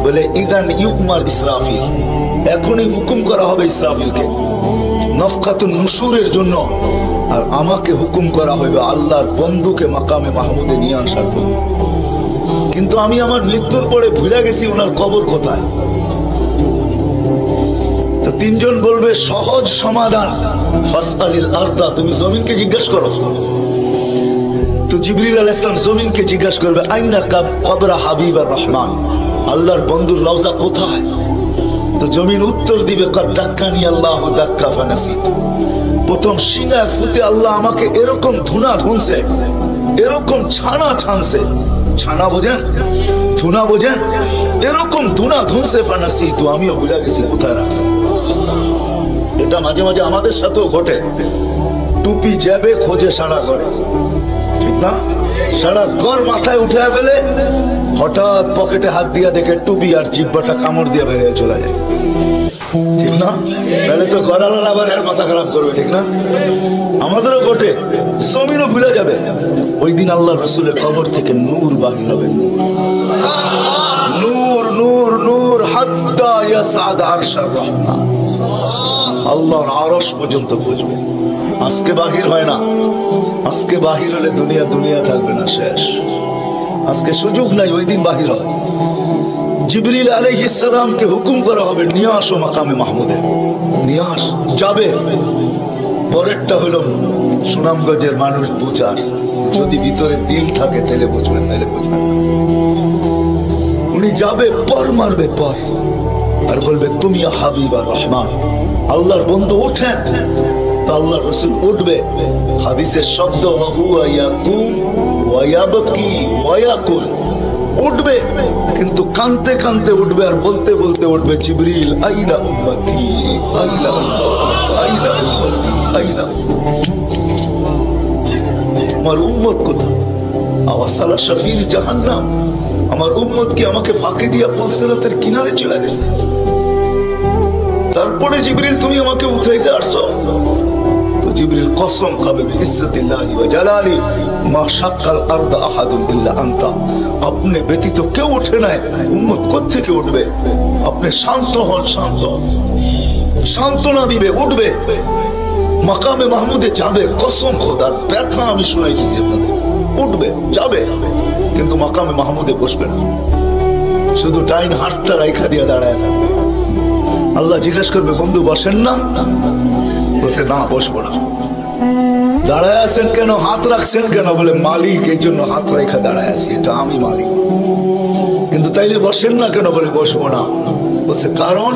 বলে ইদান ইউকমার ইসরাফিল, এখনই হুকুম করা হবে ইসরাফিলকে নফখাতুন নুশুরের জন্য, আর আমাকে হুকুম করা হবে আল্লাহর বন্ধুকে মাকামে মাহমুদে নিয়ে আসার জন্য। কিন্তু আমি আমার মৃত্যুর পরে ভুলে গেছি ওনার কবর কোথায়। তো 3 জন বলবে সহজ সমাধান, ফাসআলিল আরদা, তুমি জমিনকে জিজ্ঞাসা করো। তো জিবরিল আলাইহিস সালাম জমিনকে জিজ্ঞাসা করবে আইনা কবরা হাবিবার রহমান, আল্লাহর বন্ধুর রওজা কোথায়? তো জমিন উত্তর দিবে কদ দাক্কানি আল্লাহ দাক্কা ফানাসিত, প্রথম সিংহা ফুটে আল্লাহ আমাকে এরকম ধুনা ধুনছে, এরকম ছানা ছানছে। ছানা বোঝেন, ধুনা বোঝেন? এরকম ধুনা ধুনছে ফানাসিত, আমিও ভুলে গেছি কোথায় রাখছি। এটা মাঝে মাঝে আমাদের সাথেও ঘটে। টুপি যাবে খোঁজে সারা করে, ঠিক না? সারা ঘর মাথায় উঠে ফেলে, হঠাৎ পকেটে হাত দিয়া দেখে টুপি আর জিব্বাটা কামড় দিয়ে বেরিয়ে চলে যায়, ঠিক না? তাহলে তো গড়ালার আবার এর মাথা খারাপ করবে, ঠিক না? আমাদেরও ঘটে, জমিনও ভুলে যাবে। ওই দিন আল্লাহ রাসূলের কবর থেকে নূর বাহির হবে, নূর নূর নূর হাত্তা ইয়াসাদ আরশার রহমান, আল্লাহর আরশ পর্যন্ত পৌঁছবে। আজকে বাহির হয় না, আজকে বাহির হলে দুনিয়া দুনিয়া থাকবে না, শেষ। আজকে সুযোগ নাই, ওই দিন বাহির হয়। জিবরিল আলাইহিস সালামকে হুকুম করা হবে নিয়ে আসো মাকামে মাহমুদে, নিয়ে আস, যাবে। পরেরটা হলো সুনামগঞ্জের মানুষ বুঝার, যদি ভিতরে দিল থাকে তাহলে বুঝবেন, নাহলে বুঝবেন না। উনি যাবে, পর মারবে পর, আর বলবে তুমি হাবিবা রহমান, আল্লাহর বন্ধু ওঠেন। তো আল্লাহ রাসূল উঠবে, হাদিসের শব্দ হুয়া ইয়াকুম ওয়া ইয়াবকি ওয়া ইয়াকুল, উঠবে কিন্তু কানতে কানতে উঠবে, আর বলতে বলতে উঠবে জিবরিল আইনা উম্মতি আইনা আইনা উম্মতি আইনা, আমার উম্মত কোথায়? আওয়াসালা শাফির জাহান্নাম, আমার উম্মত কি আমাকে ফাঁকি দিয়া পুলসিরাতের কিনারে চলে গেছে। তারপরে জিবরিল তুমি আমাকে উঠাইতে আসছো। তো জিবরিল কসম খাবে বিইজ্জতিল্লাহি ওয়া জালালি মা শাক্কাল আরদা আহাদুন ইল্লা আনতা, আপনি ব্যতীত কেউ ওঠে নাই, উম্মত কোত্থেকে উঠবে? আপনি শান্ত হন, শান্ত হন। সান্ত্বনা দিবে, উঠবে, মাকামে মাহমুদে যাবে। কসম খোদার, ব্যথা আমি শোনাইতেছি আপনাদের। উঠবে, যাবে, কিন্তু মাকামে মাহমুদে বসবে না, শুধু ডাইন হাতটা রাইখা দিয়ে দাঁড়ায় থাকবে। আল্লাহ জিজ্ঞেস করবে, বন্ধু বসেন না? বলছে না, বসবো না। দাঁড়ায় আছেন কেন, হাত রাখছেন কেন? বলে মালিক, এই জন্য হাত রেখা দাঁড়ায় আছি, এটা আমি মালিক। কিন্তু তাইলে বসেন না কেন? বলে বসবো না। বলছে কারণ?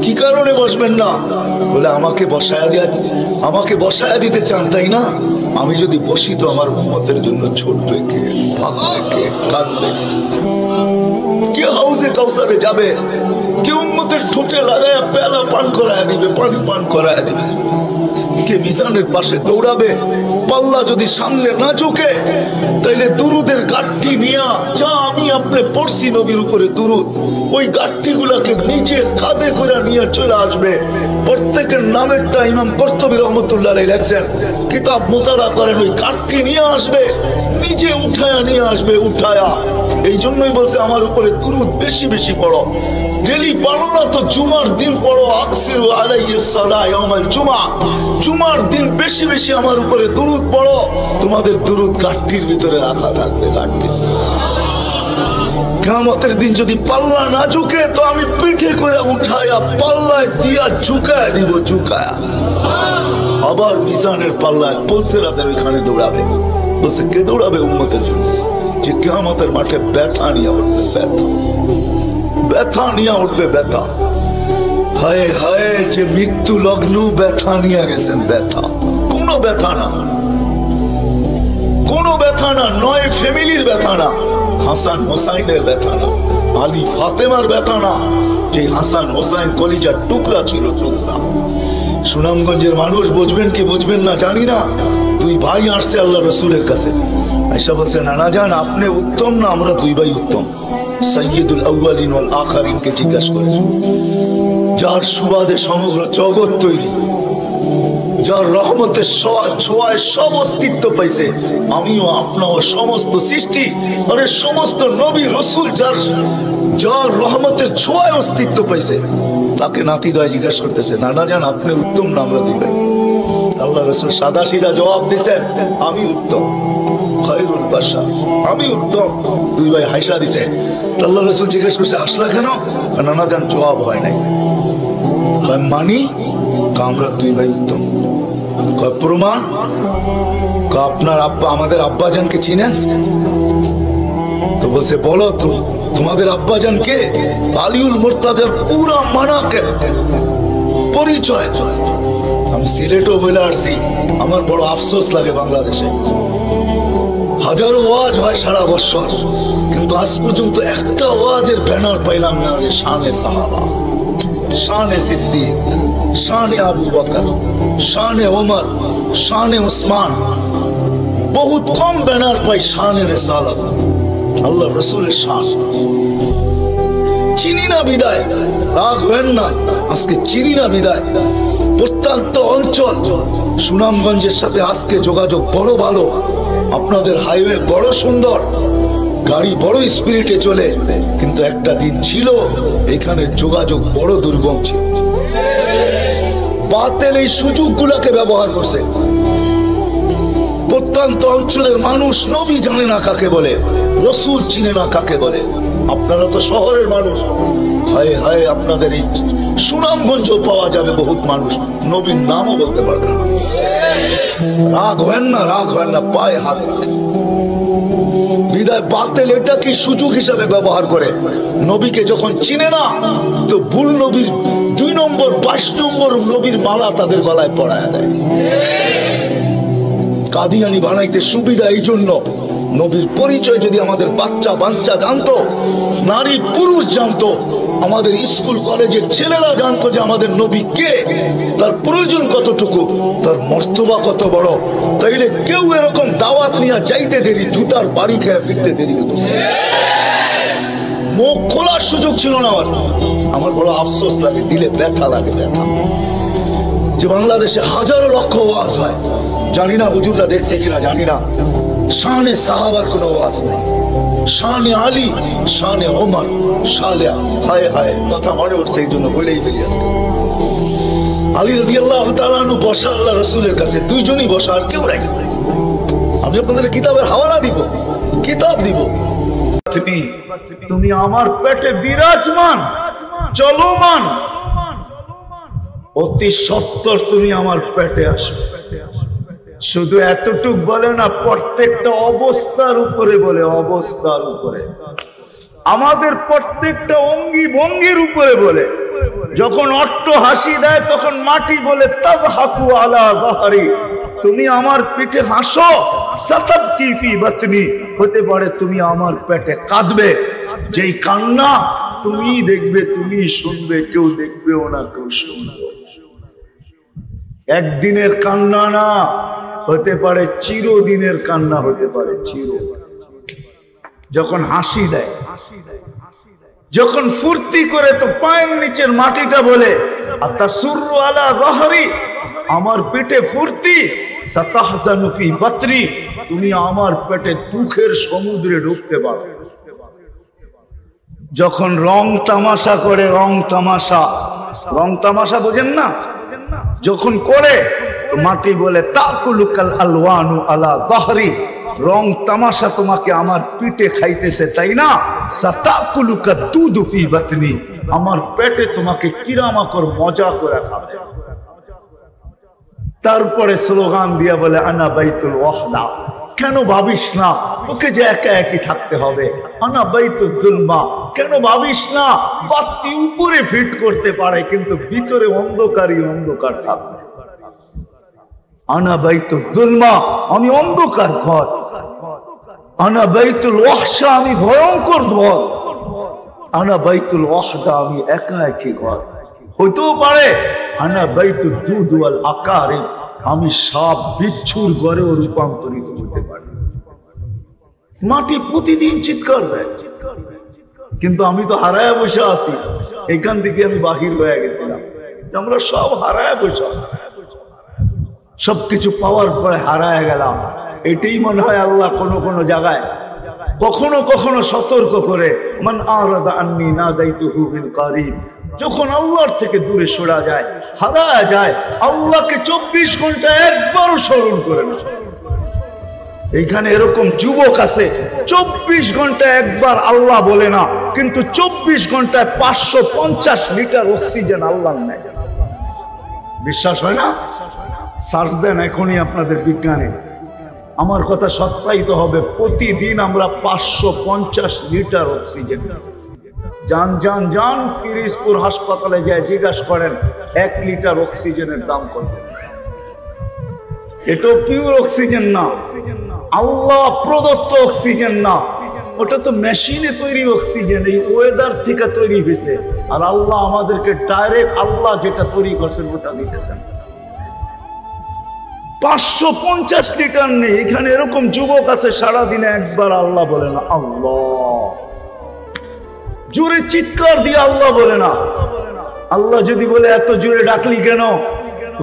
কি কারণে বসবেন না? বলে আমাকে বসায়া দিতে চান, তাই না? আমি যদি বসি তো আমার উম্মতের জন্য ছুটবে কে, ভাববে কে, কাঁদবে কে? হাউজে কাউসারে যাবে, কে উম্মতের ঠোঁটে লাগায় পেলা পান করায় দিবে, পানি পান করায় দিবে? কে মিজানের পাশে দৌড়াবে? পাল্লা যদি সামনে না ঝুঁকে, তাইলে দুরুদের গাঠটি নিয়া, যা আমি আপনি পড়ছি নবীর উপরে দুরুদ, ওই গাঠটি গুলাকে নিজে কাঁধে করে নিয়ে চলে আসবে। প্রত্যেকের নামেরটা ইমাম কর্তুবী রহমতুল্লাহ আলাইহি লেখছেন, কিতাব মুতালা করেন, ওই গাঠটি নিয়ে আসবে, নিজে উঠায়া নিয়ে আসবে, উঠায়া। এই জন্যই বলছে আমার উপরে দুরুদ বেশি বেশি পড়ো। ডেলি পড়ো না তো জুমার দিন পড়ো, আকসিরু আলাইহিস সালাহ ইয়াউমাল জুমআ। জুমার দিন বেশি বেশি আমার উপরে দুরুদ পড়ো, তোমাদের দুরুদ গাঠটির ভিতরে রাখা থাকবে। গাঠটি কিয়ামতের দিন যদি পাল্লা না ঝুঁকে, তো আমি পিঠে করে উঠায়া পাল্লায় দিয়া ঝুঁকায়া দিব, ঝুঁকায়া। আবার মিজানের পাল্লায় পুলসিরাতের ওইখানে দৌড়াবে। বলছে কে দৌড়াবে উম্মতের জন্য? যে কিয়ামতের মাঠে ব্যথা নিয়ে উঠবে, ব্যথা, ব্যথা নিয়ে উঠবে, ব্যথা। হায় হায়, যে মৃত্যু লগ্ন ব্যথা নিয়ে গেছেন, ব্যথা। কোনো ব্যথা না, কোনো ব্যথা না, নয় ফ্যামিলির ব্যথা না, হাসান হোসাইনের ব্যথা না, আলী ফাতেমার ব্যথা না, যে হাসান হোসাইন কলিজার টুকরা ছিল, টুকরা। সুনামগঞ্জের মানুষ বুঝবেন কি বুঝবেন না জানি না, দুই ভাই আসছে আল্লাহ রসুলের কাছে, আয়েশা বলছে নানা জান আপনি উত্তম না আমরা দুই ভাই উত্তম? সাইয়্যিদুল আউয়ালিন ওয়াল আখিরিনকে জিজ্ঞাসা করে, যার সুবাদে সমগ্র জগৎ তৈরি, যার রহমতের ছোঁয়ায় সব অস্তিত্ব পাইছে, আমিও আপনাও সমস্ত সৃষ্টি, আরে সমস্ত নবী রসুল যার রহমতের ছোঁয়ায় অস্তিত্ব পাইছে, তাকে নাতিদয় জিজ্ঞাসা করতেছে নানা জান আপনি উত্তম না আমরা দুই ভাই? আল্লাহ রসুল সাদা সিধা জবাব দিচ্ছেন, আমি উত্তম, খায়রুল বাশার, আমি উত্তম। দুই ভাই হাসা দিছে। আল্লাহ রসুল জিজ্ঞেস করছে আসলা কেন? নানা জান জবাব হয় নাই। মানি আমরা দুই ভাই উত্তম। প্রমাণ? আপনার আব্বা আমাদের আব্বাজানকে চিনেন? তো বলছে বলো তো তোমাদের আব্বাজান কে? আলিউল মুর্তাজার পুরা মানাকে পরিচয়। আমি সিলেটও বলে আসছি, আমার বড় আফসোস লাগে বাংলাদেশে হাজারো ওয়াজ হয় সারা বছর, কিন্তু আজ পর্যন্ত একটা ওয়াজের ব্যানার পাইলাম না যে শানে সাহাবা, শানে সিদ্দিক, শানে আবু বকর, শানে ওমর, শানে উসমান। বহুত কম ব্যানার পাই শানে রিসালাত, আল্লাহ রসুলের শান। চিনি না বিদায়, রাগ হবেন না, আজকে চিনি না বিদায়। প্রত্যন্ত অঞ্চল সুনামগঞ্জের সাথে আজকে যোগাযোগ বড় ভালো, আপনাদের হাইওয়ে বড় সুন্দর, গাড়ি বড় স্পিরিটে চলে, কিন্তু একটা দিন ছিল এখানে যোগাযোগ বড় দুর্গম ছিল। বাতিল এই সুযোগগুলোকে ব্যবহার করছে। প্রত্যন্ত অঞ্চলের মানুষ নবী জানে না কাকে বলে, রসুল চিনে না কাকে বলে। আপনারা তো শহরের মানুষ, হায় হায় আপনাদের এই সুনামগঞ্জ পাওয়া যাবে বহুত মানুষ নবীর নামও বলতে পারবে না। রাগ হয় না, রাগ হয় না, পায়ে হাত রাখে। বিদায় বাতিল এটা কি সুযোগ হিসাবে ব্যবহার করে, নবীকে যখন চিনে না তো ভুল নবীর 2 নম্বর 22 নম্বর নবীর মালা তাদের গলায় পরায় দেয়। কাদিয়ানি বানাইতে সুবিধা এই জন্য, নবীর পরিচয় যদি আমাদের বাচ্চা বাচ্চা জানতো, নারী পুরুষ জানতো, আমাদের স্কুল কলেজের ছেলেরা জানতো যে আমাদের নবী কে, তার প্রয়োজন কতটুকু, তার মর্তবা কত বড়, তাইলে কেউ এরকম দাওয়াত নিয়ে যাইতে দেরি, জুতার বাড়ি খেয়ে ফিরতে দেরি হতো। মুখ খোলার সুযোগ ছিল না। আমার বড় আফসোস লাগে, দিলে ব্যথা লাগে, ব্যথা যে বাংলাদেশে হাজারো লক্ষ ওয়াজ হয়, জানি না হুজুররা দেখছে কিনা জানি না, শানে সাহাবার কোনো ওয়াজ নেই, শানে আলী, শানে ওমর, শানে হায় হায় কথা মনে উঠছে, এই জন্য বলেই ফেলি আজকে। আলী রাদিয়াল্লাহু তাআলা আনহু বসা আল্লাহ রাসূলের কাছে, দুইজনই বসা, আর কেউ নাই। আমি আপনাদের কিতাবের হাওয়ালা দিব, কিতাব দিব। তুমি আমার পেটে বিরাজমান, চলমান, অতি সত্তর তুমি আমার পেটে আসবে। শুধু এতটুক বলে না, প্রত্যেকটা অবস্থার উপরে বলে, অবস্থার উপরে, আমাদের প্রত্যেকটা অঙ্গি ভঙ্গির উপরে বলে। যখন অট্ট হাসি দেয় তখন মাটি বলে তাবহাকু আলা যাহরি, তুমি আমার পিঠে হাসো, সাতাবকি ফি বাতনি, হতে পারে তুমি আমার পেটে কাঁদবে। যেই কান্না তুমি দেখবে, তুমি শুনবে, কেউ দেখবেও না, কেউ শুনবে। একদিনের কান্না না, হতে পারে চিরদিনের কান্না, হতে পারে চির। যখন হাসি দেয়, যখন ফুর্তি করে, তো পায়ের নিচের মাটিটা বলে আতাসুররু আলা যাহরি, আমার পেটে ফুর্তি, সাতাহজানু ফি বাতনি, তুমি আমার পেটে দুঃখের সমুদ্রে ডুবতে পারো। যখন রং তামাশা করে, রং তামাশা, রং তামাশা বোঝেন না, যখন করে মাটি বলে তাকুলুকাল আলওয়ানু আলা যাহরি, রং তামাশা তোমাকে আমার পিঠে খাইতেছে, তাই না? সাতাকুলুকা দুদু ফি বাতনি, আমার পেটে তোমাকে কিরামাকর মজা করে খাবে। তারপরে স্লোগান দিয়া বলে আনা বাইতুল ওয়াহদা, কেন ভাবিস না ওকে যে একা একই থাকতে হবে। আনা বাইতুল যুলমা, কেন ভাবিস না বাতি উপরে ফিট করতে পারে কিন্তু ভিতরে অন্ধকারই অন্ধকার থাকবে। আনা বাইতুল যুলমা, আমি অন্ধকার ঘর। আনা বাইতুল ওয়াহশা, আমি ভয়ঙ্কর ঘর। আনা বাইতুল ওয়াহদা, আমি একা একই ঘর। হইতেও পারে আনা বাইতুল দুদ ওয়াল আকারিব, আমি সাপ বিচ্ছুর ঘরেও রূপান্তরিত হতে পারি। মাটি প্রতিদিন চিৎকার দেয়, কিন্তু আমি তো হারায় বসে আছি। এখান থেকে আমি বাহির হয়ে গেছিলাম, আমরা সব হারায় বসে আছি। সবকিছু পাওয়ার পরে হারায় গেলাম। এটাই মনে হয় আল্লাহ কোন কোন জায়গায় কখনো কখনো সতর্ক করে, মান আরাদা আন্নী নাদাইতুহু বিল কারিব, যখন আল্লাহর থেকে দূরে সরা যায়, হারায় যায়, আল্লাহকে 24 ঘন্টা একবারও স্মরণ করে না। এইখানে এরকম যুবক আছে 24 ঘন্টা একবার আল্লাহ বলে না, কিন্তু 24 ঘন্টায় 550 লিটার অক্সিজেন আল্লাহ নেয়। বিশ্বাস হয় না? সার্চ দেন এখনই আপনাদের বিজ্ঞানে, আমার কথা সত্যায়িত হবে। প্রতিদিন আমরা 550 লিটার অক্সিজেন। যান যান যান পিরিজপুর হাসপাতালে যায় জিজ্ঞাসা করেন 1 লিটার অক্সিজেনের দাম কত। এটা পিওর অক্সিজেন না, আল্লাহ প্রদত্ত অক্সিজেন না, ওটা তো মেশিনে তৈরি অক্সিজেন, এই ওয়েদার থেকে তৈরি হয়েছে। আর আল্লাহ আমাদেরকে ডাইরেক্ট আল্লাহ যেটা তৈরি করছেন ওটা দিতেছেন। 550 লিটার নেই। এখানে এরকম যুবক আছে সারাদিনে একবার আল্লাহ বলে না। আল্লাহ জোরে চিৎকার দিয়ে আল্লাহ বলে না। আল্লাহ যদি বলে এত জোরে ডাকলি কেন,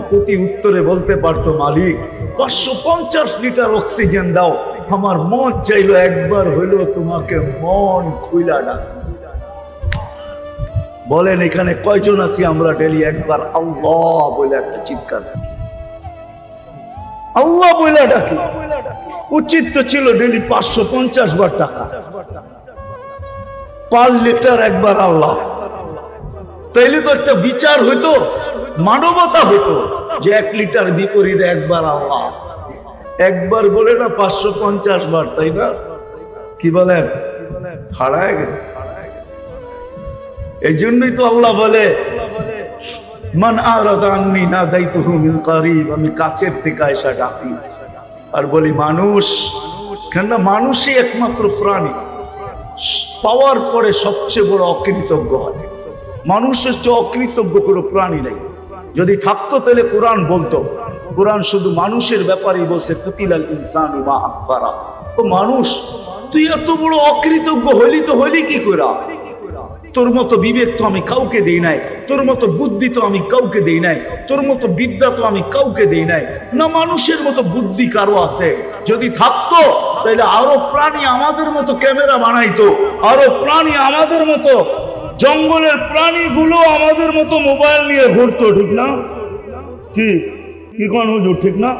প্রতি উত্তরে বলতে পারতো মালিক 550 লিটার অক্সিজেন দাও, আমার মন চাইলো একবার হইলো তোমাকে মন খুইলা ডাক। বলেন এখানে কয়জন আছি আমরা ডেলি একবার আল্লাহ বলে একটা চিৎকার, আল্লাহ বলে ডাকি? উচিত তো ছিল ডেলি 550 বার টাকা, 5 লিটার একবার আল্লাহ। তাইলে তো একটা বিচার হইতো, মানবতা হইতো যে 1 লিটার বিপরীতে একবার আল্লাহ। একবার বলে না 550 বার, তাই না? কি বলেন? হারায় গেছে। এই জন্যই তো আল্লাহ বলে মান আরাদা আন্নী নাদাইতুহু মিন কারিব, আমি কাছের থেকে এসে ডাকি। আর বলি মানুষ, কেন মানুষই একমাত্র প্রাণী পাওয়ার পরে সবচেয়ে বড় অকৃতজ্ঞ হয়। মানুষের চেয়ে অকৃতজ্ঞ কোনো প্রাণী নেই। যদি থাকতো তাহলে কোরআন বলতো। কোরআন শুধু মানুষের ব্যাপারেই বলছে কুতিলাল ইনসানু মা আকফারা। তো মানুষ, তুই এত বড় অকৃতজ্ঞ হলি তো হলি কি করে? তোর মতো বিবেক তো আমি কাউকে দেই নাই, তোর মতো বুদ্ধি তো আমি কাউকে দেই নাই, তোর মতো বিদ্যা তো আমি কাউকে দেই নাই। না মানুষের মতো বুদ্ধি কারো আছে? যদি থাকতো তাহলে আরো প্রাণী আমাদের মতো ক্যামেরা বানাইতো, আরো প্রাণী আমাদের মতো, জঙ্গলের প্রাণীগুলো আমাদের মতো মোবাইল নিয়ে ঘুরতো, ঠিক না? কি কি কোন হুজুর, ঠিক না?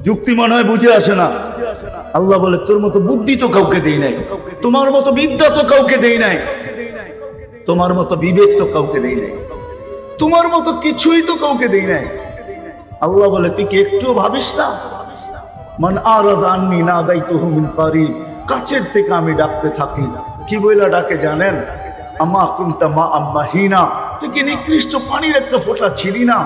যুক্তি মনে হয় বুঝে আসে না। আল্লাহ বলে তোর মতো বুদ্ধি তো কাউকে দেই নাই, তোমার মতো বিদ্যা তো কাউকে দেই নাই, তোমার মতো বিবেক তো কাউকে দেই নাই, তোমার মতো কিছুই তো কাউকে দেই নাই। আল্লাহ বলে তুই কি একটু ভাবিস না? মান আরাদা আন্নী নাদাইতুহু মিন কারিব, কাছের থেকে আমি ডাকতে থাকি। কি বইলা ডাকে জানেন? আমা কুনতা মা আম্মাহিনা, তুই কি নিকৃষ্ট পানির একটা ফোঁটা ছিলি না?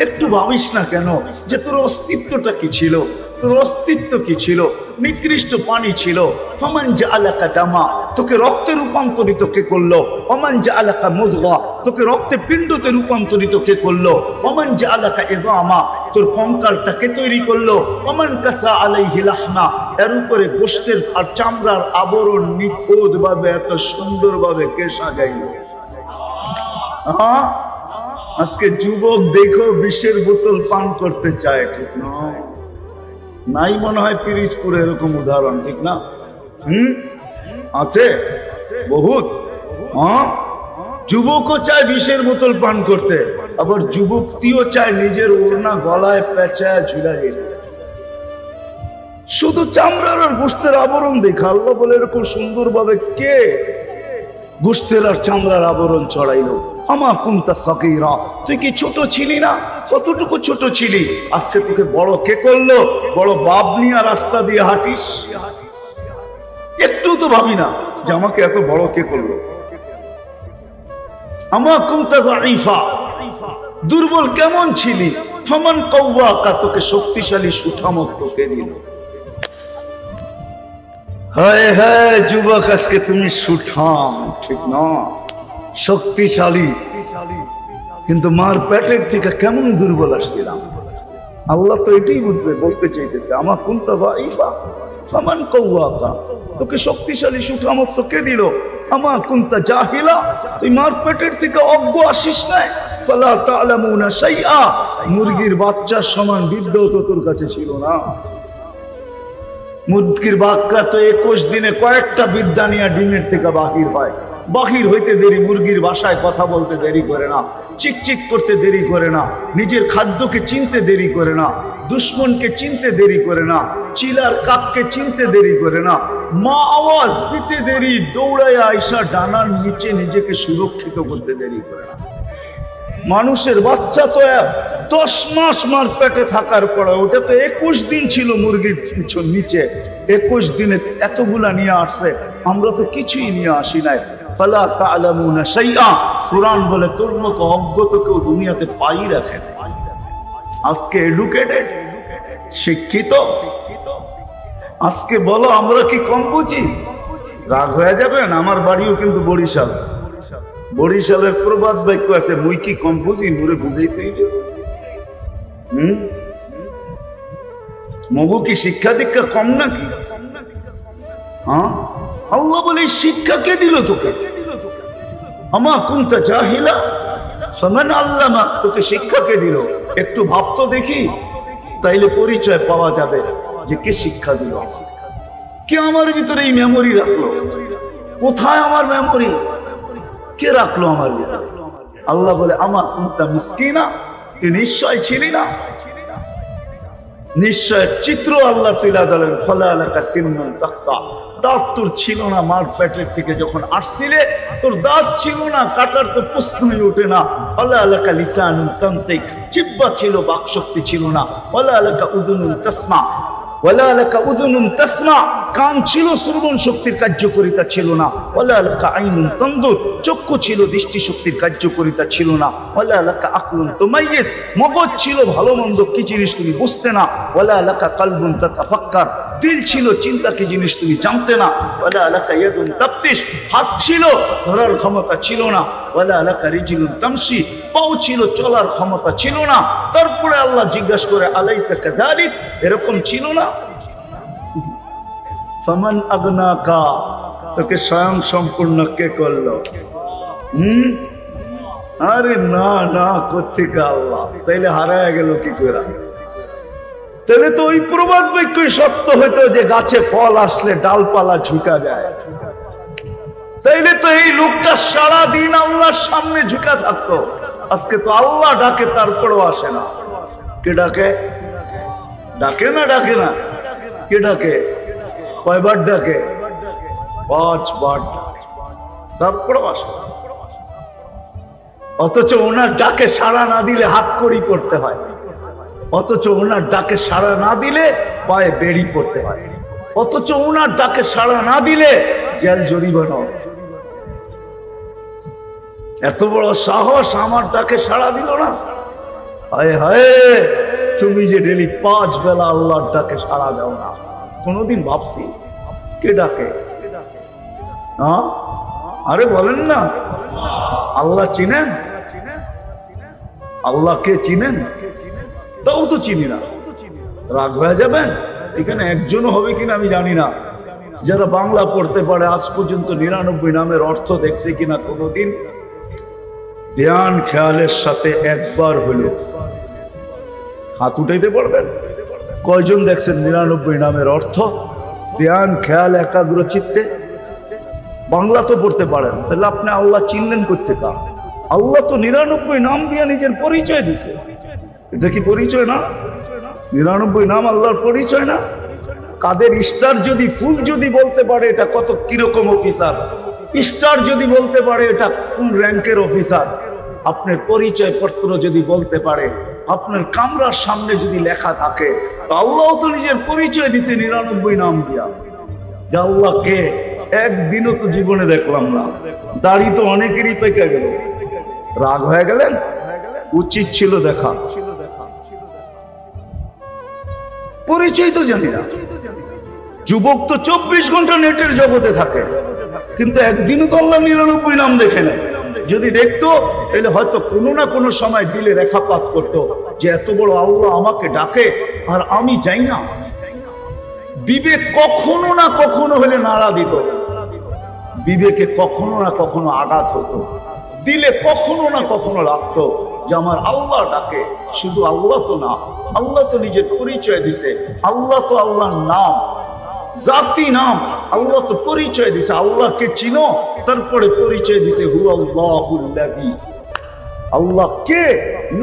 একটু ভাবিস না কেন যে তোর অস্তিত্বটা কি ছিল? তোর অস্তিত্ব কি ছিল? নিকৃষ্ট পানি ছিল। ফামান জাআলাকা দামা, তোকে রক্তে রূপান্তরিত কে করলো? ওমান জাআলাকা মুদগা, তোকে রক্তে পিণ্ডতে রূপান্তরিত কে করলো? ওমান জাআলাকা ইযামা, তোর কঙ্কালটাকে তৈরি করলো। ওমান কাসা আলাইহি লাহমা, এর উপরে গোশতের আর চামড়ার আবরণ নিখুঁত ভাবে এত সুন্দর ভাবে কে সাজাইলো? আজকে যুবক দেখো বিষের বোতল পান করতে চায়, ঠিক নয়? নাই মনে হয় পিরিজপুরে এরকম উদাহরণ, ঠিক না? আছে বহুত। যুবকও চায় বিষের বোতল পান করতে, আবার যুবকটিও চায় নিজের ওড়না গলায় পেঁচায় ঝুলা গেছে। শুধু চামড়ার আর গোশতের আবরণ দেখা। আল্লাহ বলে এরকম সুন্দর ভাবে কে গোশতের আর চামড়ার আবরণ চড়াইলো? আমা কুনতা সাগীরা, তুই কি ছোট ছিলি না? কতটুকু ছোট ছিলি? আজকে তোকে বড় কে করলো? বড় বাপ নিয়ে রাস্তা দিয়ে হাঁটিস? একটু তো ভাবি না যে আমাকে এত বড় কে করলো? আমা কুনতা যায়ীফা, দুর্বল কেমন ছিলি? ফামান কাওয়াকা, তোকে শক্তিশালী সুঠামত কে দিল? হায় হায় যুবক, আজকে তুমি সুঠাম, ঠিক না? শক্তিশালী, কিন্তু মার পেটের থেকে কেমন দুর্বল আসছিলাম। আল্লাহ তো এটাই বলতে চাইতেছে, আমার কুনতা যায়ীফা ফামান কাওয়াকা, তোকে শক্তিশালী সুঠামত কে দিল? আমার কুনতা জাহিলা, তুই মার পেটের থেকে অজ্ঞ আসিস নাই। ফালা তা'লামুনা শাইআ, মুরগির বাচ্চার সমান বিদ্যাও তো তোর কাছে ছিল না। মুরগির বাচ্চা তো 21 দিনে কয়েকটা বিদ্যা নিয়ে ডিমের থেকে বাহির হয়। বাহির হইতে দেরি, মুরগির ভাষায় কথা বলতে দেরি করে না, চিকচিক করতে দেরি করে না, নিজের খাদ্যকে চিনতে দেরি করে না, দুশ্মনকে চিনতে দেরি করে না, চিলার কাককে চিনতে দেরি করে না, মা আওয়াজ দিতে দেরি, দৌড়ায় আয়সা ডানার নিচে নিজেকে সুরক্ষিত করতে দেরি করে না। মানুষের বাচ্চা তো 10 মাস মার পেটে থাকার পরে, ওটা তো 21 দিন ছিল মুরগির নিচে। 21 দিনে এতগুলা নিয়ে আসছে, আমরা তো কিছুই নিয়ে আসি নাই। ফালা তা'লামুনা শাইআ, কুরআন বলে তোর মতো অজ্ঞ তো কেউ দুনিয়াতে পাই রাখে। আজকে এডুকেটেড, শিক্ষিত, আজকে বলো আমরা কি কম বুঝি? রাগ হয়ে যাবেন, আমার বাড়িও কিন্তু বরিশাল। বরিশালের প্রবাদ বাক্য আছে, মুই কি কম বুঝি, মুরে বুঝাইতে হইবে। মগু কি শিক্ষা দীক্ষা কম নাকি? আল্লাহ বলে শিক্ষা কে দিল তোকে? আমা কুনতা জাহিলা ফামান আল্লামা, তোকে শিক্ষা কে দিল? একটু ভাবতো দেখি, তাইলে পরিচয় পাওয়া যাবে যে কে শিক্ষা দিল। কে আমার ভিতরে এই মেমোরি রাখলো? কোথায় আমার মেমোরি? কে রাখলো আমার ভিতরে? আল্লাহ বলে আমা কুনতা মিসকিনা, তুই নিশ্চয় ছিলি না? নিশ্চয় চিত্র আল্লাহ তুলে দিলেন। ফালা লাকা সিন্নুন তাক্তা, দাঁত তোর ছিল না মার পেটের থেকে যখন আসছিলে, তোর দাঁত ছিল না, কাটার তো প্রশ্নই ওঠে না। ফালা লাকা লিসানুন তানতিক, জিহ্বা ছিল, বাকশক্তি ছিল না। ফালা লাকা উযুনুন তাসমা, ওয়ালা লাকা উযুনুন তাসমা, কান ছিল, শ্রবণ শক্তির কার্যকারিতা ছিল না। ওয়ালা লাকা আইনুন তানদুর, চক্ষু ছিল, দৃষ্টি শক্তির কার্যকারিতা ছিল না। ওয়ালা লাকা আকলুন তুমাইয়িজ, মগজ ছিল, ভালো মন্দ কি জিনিস তুমি বুঝতে না। ওয়ালা লাকা কলবুন তাতাফাক্কার, দিল ছিল, চিন্তা কি জিনিস তুমি জানতে না। ওয়ালা লাকা ইয়াদুন তাবতিশ, হাত ছিল, ধরার ক্ষমতা ছিল না। ওয়ালা লাকা রিজলুন তামশি, পাও ছিল, চলার ক্ষমতা ছিল না। তারপরে আল্লাহ জিজ্ঞাসা করে আলাইসা কাযালিক, এরকম ছিল না? ফামান আগনাকা, তোকে স্বয়ং সম্পূর্ণ কে করলো? আরে না না, কোত্থেকে আল্লাহ? তাইলে হারায় গেল কি করে? তাহলে তো ওই প্রবাদ বাক্যই সত্য হইতো যে গাছে ফল আসলে ডালপালা ঝুঁকা যায়। তাইলে তো এই লোকটা সারা দিন আল্লাহর সামনে ঝুঁকা থাকতো। আজকে তো আল্লাহ ডাকে তারপরেও আসে না। কে ডাকে? ডাকে না? ডাকে না? কে ডাকে? কয়বার ডাকে? 5 বার, তারপরেও আসে না। অথচ ওনার ডাকে সাড়া না দিলে হাত কড়ি করতে হয়, অথচ ওনার ডাকে সাড়া না দিলে পায়ে বেড়ি পড়তে হয়, অথচ ওনার ডাকে সাড়া না দিলে জেল জরিমানা। এত বড় সাহস, আমার ডাকে সাড়া দিল না। হায় হায়, তুমি যে ডেলি 5 বেলা আল্লাহর ডাকে সাড়া দাও না। কোনদিন ভাবছি কে ডাকে? হ্যাঁ, আরে বলেন না। আল্লাহ চিনেন? আল্লাহকে চিনেন? তাও তো চিনি না। রাগ হয়ে যাবেন? এখানে একজনও হবে কিনা আমি জানি না যারা বাংলা পড়তে পারে আজ পর্যন্ত 99 নামের অর্থ দেখছে কিনা কোনোদিন। ধ্যান খেয়ালের সাথে একবার হলো হাত উঠাইতে পারবেন? কয়জন দেখছেন 99 নামের অর্থ? ধ্যান খেয়াল একাগ্র চিত্তে। বাংলা তো পড়তে পারেন, তাহলে আপনি আল্লাহ চিনলেন কোত্থেকে? আল্লাহ তো 99 নাম দিয়ে নিজের পরিচয় দিছে। এটা কি পরিচয় না? 99 নাম আল্লাহর পরিচয় না? কাদের স্টার যদি ফুল যদি বলতে পারে এটা কত কিরকম অফিসার, স্টার যদি বলতে পারে এটা কোন র্যাঙ্কের অফিসার, আপনার পরিচয় পত্র যদি বলতে পারে, আপনার কামরার সামনে যদি লেখা থাকে, তো আল্লাহ তো নিজের পরিচয় দিছে 99 নাম দিয়া। যে আল্লাহকে একদিনও তো জীবনে দেখলাম না। দাড়ি তো অনেকেরই পেকে গেল। রাগ হয়ে গেলেন? উচিত ছিল দেখা। পরিচয় তো জানি না। যুবক তো 24 ঘন্টা নেটের জগতে থাকে, কিন্তু একদিনও তো আল্লাহ 99 নাম দেখে নেয়। যদি দেখতো তাহলে হয়তো কোনো না কোনো সময় দিলে রেখাপাত করতো যে এত বড় আল্লাহ আমাকে ডাকে আর আমি যাই না। বিবেক কখনো না কখনো হলে নাড়া দিত, বিবেকে কখনো না কখনো আঘাত হতো, দিলে কখনো না কখনো লাগতো যে আমার আল্লাহ ডাকে। শুধু আল্লাহ তো না, আল্লাহ তো নিজের পরিচয় দিছে। আল্লাহ তো আল্লাহর নাম, জাতি নাম। আল্লাহ তো পরিচয় দিছে। আল্লাহকে চিনো, তারপরে পরিচয় দিছে হু আল্লাহুল্লাযী। আল্লাহ কে?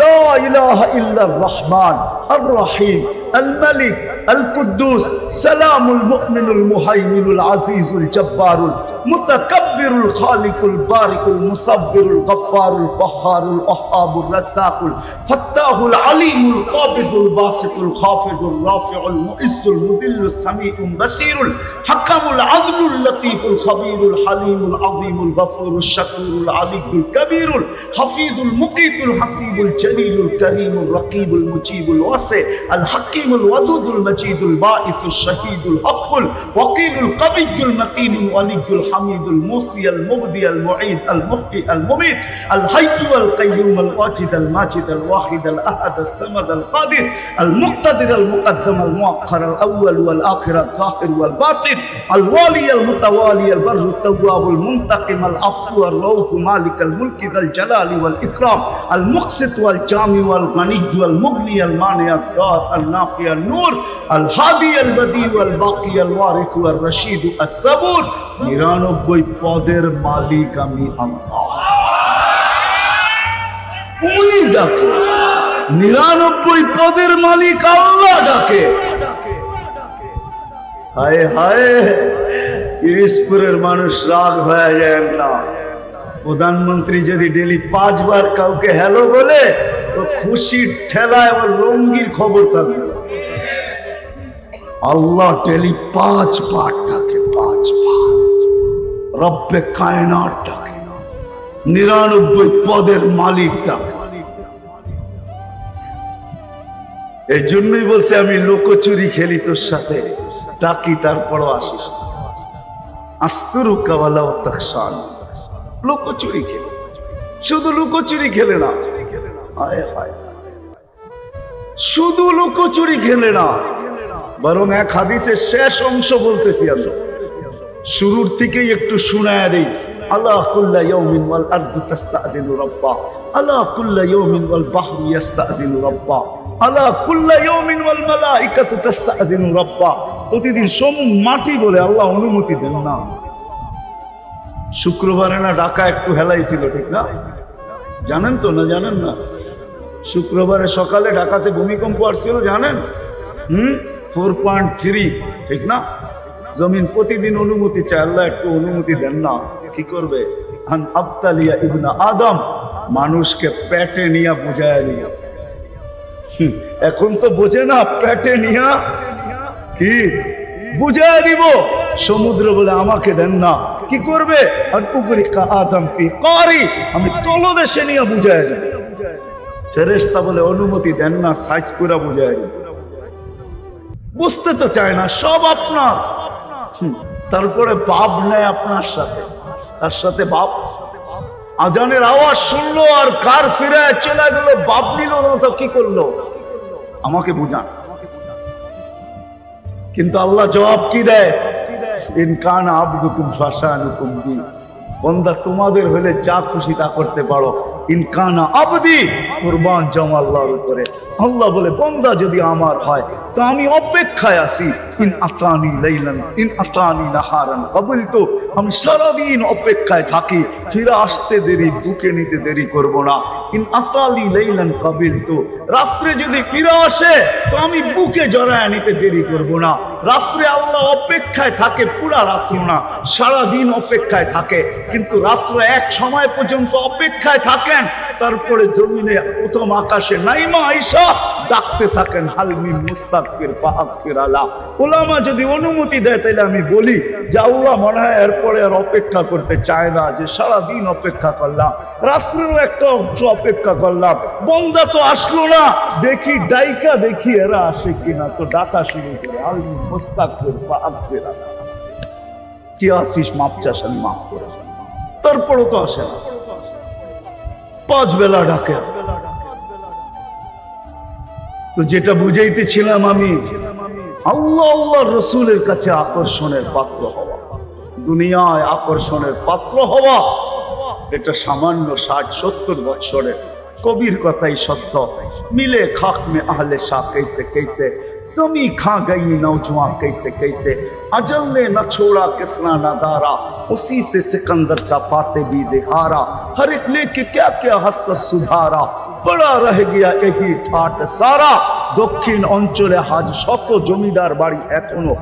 লা ইলাহা ইল্লার রহমান আর রহিম আল মালিক আল কুদ্দুস সালামুল মুমিনুল মুহাইমিনুল আজিজুল জব্বারুল মুতাকাব্বিরুল খালিকুল বারিকুল মুসাব্বিরুল গফফারুল কহ্হারুল ওয়াহ্হাবুর রাজ্জাকুল ফাত্তাহুল আলিমুল কাবিদুল বাসিতুল খাফিদুর রাফিউল মুইজ্জুল মুদিল্লুস সামিউল বাসীরুল হাকামুল আদলুল লতীফুল খবীরুল হালিমুল আযীমুল গফুরুশ শাকুরুল আলিয়ুল কবীরুল হাফিজুল মুকিতুল হাসিবুল জলিলুল করিমুল রকিবুল মুজিবুল ওয়াসি আল হাকিমুল ওয়াদুদুল মজিদুল বাঈসুশ শাহীদুল হকুল ওয়াকিলুল কবিয়্যুল মতিনুল ওয়ালিয়ুল হামিদুল মুসি আল মুবদি আল মুঈদ আল মুহয়ি আল মুমীত আল হাইয়্যু আল কাইয়্যুম আল ওয়াজিদ আল মাজিদ আল ওয়াহিদ আল আহাদ আল সামাদ আল কাদির আল মুক্তাদির আল মুকদ্দম আল মুআক্খার আল আউয়াল ওয়াল আখির আল যাহির ওয়াল বাতিন আল ওয়ালি আল মুতাওয়ালি আল বাররু আত-তাওয়াবুল মুনতাকিম আল আফু আর রাউফ মালিক আল মুলক যাল জালালি ওয়াল ইকরাম আল মুকসিত ওয়াল জামি ওয়াল গনি ওয়াল মুগনি আল মানি আদ-দার আল নাফি আল নূর আল হাদি আল বদি ওয়াল বাকি আল ওয়ারিস ওয়াল রশিদ আস-সাবুর। 99 পদের মালিক আমি আল্লাহ। উনি ডাকে, 99 পদের মালিক আল্লাহ ডাকে। হায় হায়, পিরিজপুরের মানুষ রাগ হয়ে যায় না। প্রধানমন্ত্রী যদি ডেলি 5 বার কাউকে হ্যালো বলে তো খুশির ঠেলায় ওর লঙ্গির খবর থাকবে। আল্লাহ ডেলি 5 বার ডাকে, 5 বার। রব্বে কায়নাত ডাকে, 99 পদের মালিক ডাকে। এই জন্যই বলছে আমি লোকচুরি খেলি তোর সাথে, ডাকি তারপরও আসিস না। আস্তুরুকা ওয়ালা তাখশান। লুকোচুরি খেলে, শুধু লুকোচুরি খেলে না, হায় হায়, শুধু লুকোচুরি খেলে না, বরং এক হাদিসের শেষ অংশ বলতেছি আমি। শুরুর থেকেই একটু শোনায় দেই। আলা কুল্লা ইয়াউমিন ওয়াল আরদু তাস্তাদিনু রাব্বা, আলা কুল্লা ইয়াউমিন ওয়াল বাহরু ইস্তাদিনু রাব্বা, আলা কুল্লা ইয়াউমিন ওয়াল মালাইকাতু তাস্তাদিনু রাব্বা। প্রতিদিন মাটি বলে আল্লাহ অনুমতি দেন না। শুক্রবারে না ঢাকা একটু হেলাইছিল, ঠিক না? জানেন তো না জানেন না? শুক্রবারে সকালে ঢাকাতে ভূমিকম্প আসছিল, জানেন? 4.3, ঠিক না? জমিন প্রতিদিন অনুমতি চায়, আল্লাহ একটু অনুমতি দেন না। কি করবে? আন আবতালিয়া ইবনা আদম, মানুষকে পেটে নিয়ে বুঝায় নিয়া। এখন তো বোঝে না, পেটে নিয়া কি বুঝায় দিব। সমুদ্র বলে আমাকে দেন না। কি করবে? আর পুকুরি কা আদম ফি কারি, আমি তলদেশে নিয়ে বুঝায় দিব। ফেরেশতা বলে অনুমতি দেন না, সাইজ করে বুঝায় দিব। বুঝতে তো চায় না, সব আপনার। তারপরে বাপ নেয় আপনার সাথে, তার সাথে বাপ। আজানের আওয়াজ শুনলো আর কার ফিরে চলে গেল, বাপ নিল না, কি করলো? আমাকে বুঝান। কিন্তু আল্লাহ জবাব কি দেয়? ইন কানা আবদুকুম ফাশানুকুম বি, বান্দা তোমাদের হলে যা খুশি তা করতে পারো। ইন কানা আবদি, কুরবান যাও আল্লাহর উপরে। আল্লাহ বলে বান্দা যদি আমার হয় তো আমি অপেক্ষায় আছি। ইন আতানি লাইলান ইন আতানি নাহারান কবিলতু, আমি সারাদিন অপেক্ষায় থাকি। ফিরে আসতে দেরি, বুকে নিতে দেরি করব না। ইন আতালি লাইলান কবিলতু, রাত্রে যদি ফিরে আসে তো আমি বুকে জড়ায় নিতে দেরি করব না। রাত্রে আল্লাহ অপেক্ষায় থাকে, পুরা রাত্র না, সারাদিন অপেক্ষায় থাকে। কিন্তু রাত্র এক সময় পর্যন্ত অপেক্ষায় থাকেন, তারপরে জমিনে প্রথম আকাশে নাইমা আয়েশা ডাকতে থাকেন, হালমি মুস্তাগফির ফাগফির আলা। উলামা যদি অনুমতি দেয় তাহলে আমি বলি যে আল্লাহ মনে হয় এরপরে আর অপেক্ষা করতে চায় না, যে সারাদিন অপেক্ষা করলাম, রাত্রেও একটা অংশ অপেক্ষা করলাম, বন্দা তো আসলো না, দেখি ডাইকা দেখি এরা আসে কিনা, তো ডাকা শুরু করে হালমি মুস্তাগফির ফাগফির আলা। কি আসিস, মাপ চাস, আমি মাফ করে। তারপরও তো আসে না, 5 বেলা ডাকে। তো যেটা বুঝাইতেছিলাম আমি, আল্লাহ আল্লাহর রসুলের কাছে আকর্ষণের পাত্র হওয়া, দুনিয়ায় আকর্ষণের পাত্র হওয়া, এটা সামান্য 60-70 বছরের কবির কথাই সত্য। মিলে খাক মে আহলে শাহ कैसे कैसे, समी खा गई नौजवान कैसे कैसे, अजल ने न छोड़ा किसना नदारा, उसी से सिकंदर सा फाते भी दिहारा, हर एक ने के क्या क्या हसर सुधारा, बड़ा रह गया यही ठाट सारा। দক্ষিণ অঞ্চলে আজ শত জমিদার বাড়ি এখনো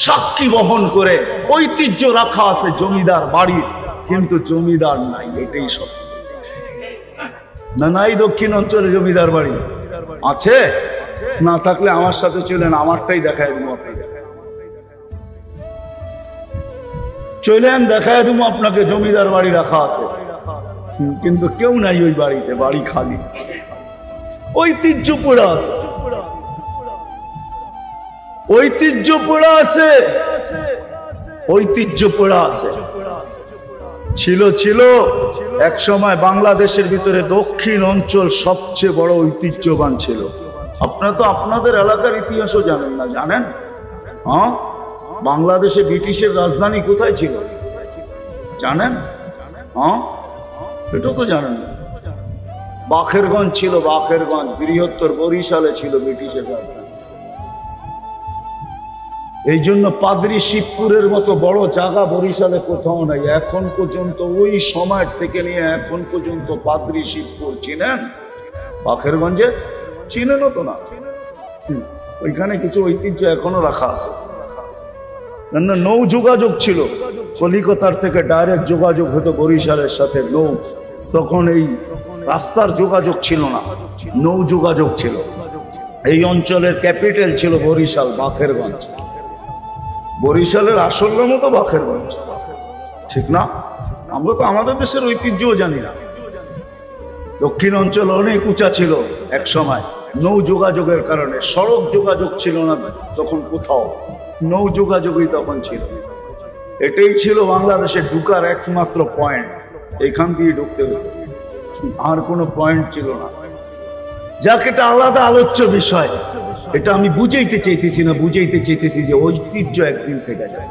সাক্ষী বহন করে ঐতিহ্য রাখা আছে জমিদার বাড়ির, কিন্তু জমিদার নাই, এটাই সত্য। না নাই দক্ষিণ অঞ্চলে জমিদার বাড়ি আছে? না থাকলে আমার সাথে চলেন, আমারটাই দেখায় দেবো আপনাকে। চলেন দেখায় দেবো আপনাকে, জমিদার বাড়ি রাখা আছে, কিন্তু কেউ নাই ওই বাড়িতে, বাড়ি খালি, ঐতিহ্য পড়ে আছে, ঐতিহ্য পড়ে আছে, ঐতিহ্য পড়ে আছে। ছিল এক সময় বাংলাদেশের ভিতরে দক্ষিণ অঞ্চল সবচেয়ে বড় ঐতিহ্যবান ছিল। আপনারা তো আপনাদের এলাকার ইতিহাসও জানেন না, জানেন? হ্যাঁ, বাংলাদেশে ব্রিটিশের রাজধানী কোথায় ছিল জানেন? হ্যাঁ, এটা তো জানেন না। বাখেরগঞ্জ ছিল, বাখেরগঞ্জ বৃহত্তর বরিশালে ছিল ব্রিটিশের রাজধানী। এই জন্য পাদ্রী শিবপুরের মতো বড় জায়গা বরিশালে কোথাও নাই এখন পর্যন্ত। ওই সময় থেকে নিয়ে এখন পর্যন্ত পাদ্রী শিবপুর চিনেন? বাখেরগঞ্জে চিনেন তো না? ওইখানে কিছু ঐতিহ্য এখনো রাখা আছে। নৌ যোগাযোগ ছিল, কলিকাতার থেকে ডাইরেক্ট যোগাযোগ হতো বরিশালের সাথে নৌ। তখন এই রাস্তার যোগাযোগ ছিল না, নৌ যোগাযোগ ছিল। এই অঞ্চলের ক্যাপিটাল ছিল বরিশাল, বাখেরগঞ্জ। বরিশালের আসল নামও তো বাখেরগঞ্জ, ঠিক না? আমরা তো আমাদের দেশের ঐতিহ্যও জানি না। দক্ষিণ অঞ্চল অনেক উঁচা ছিল এক সময়, নৌ যোগাযোগের কারণে। সড়ক যোগাযোগ ছিল না তখন কোথাও, নৌ যোগাযোগই তখন ছিল। এটাই ছিল বাংলাদেশে ঢুকার একমাত্র পয়েন্ট, এখান দিয়ে ঢুকতে হতো, আর কোনো পয়েন্ট ছিল না। যাক, এটা আলাদা আলোচ্য বিষয়, এটা আমি বুঝাইতে চাইতেছি না, বুঝাইতে চাইতেছি যে ঐতিহ্য একদিন থেকে যায়।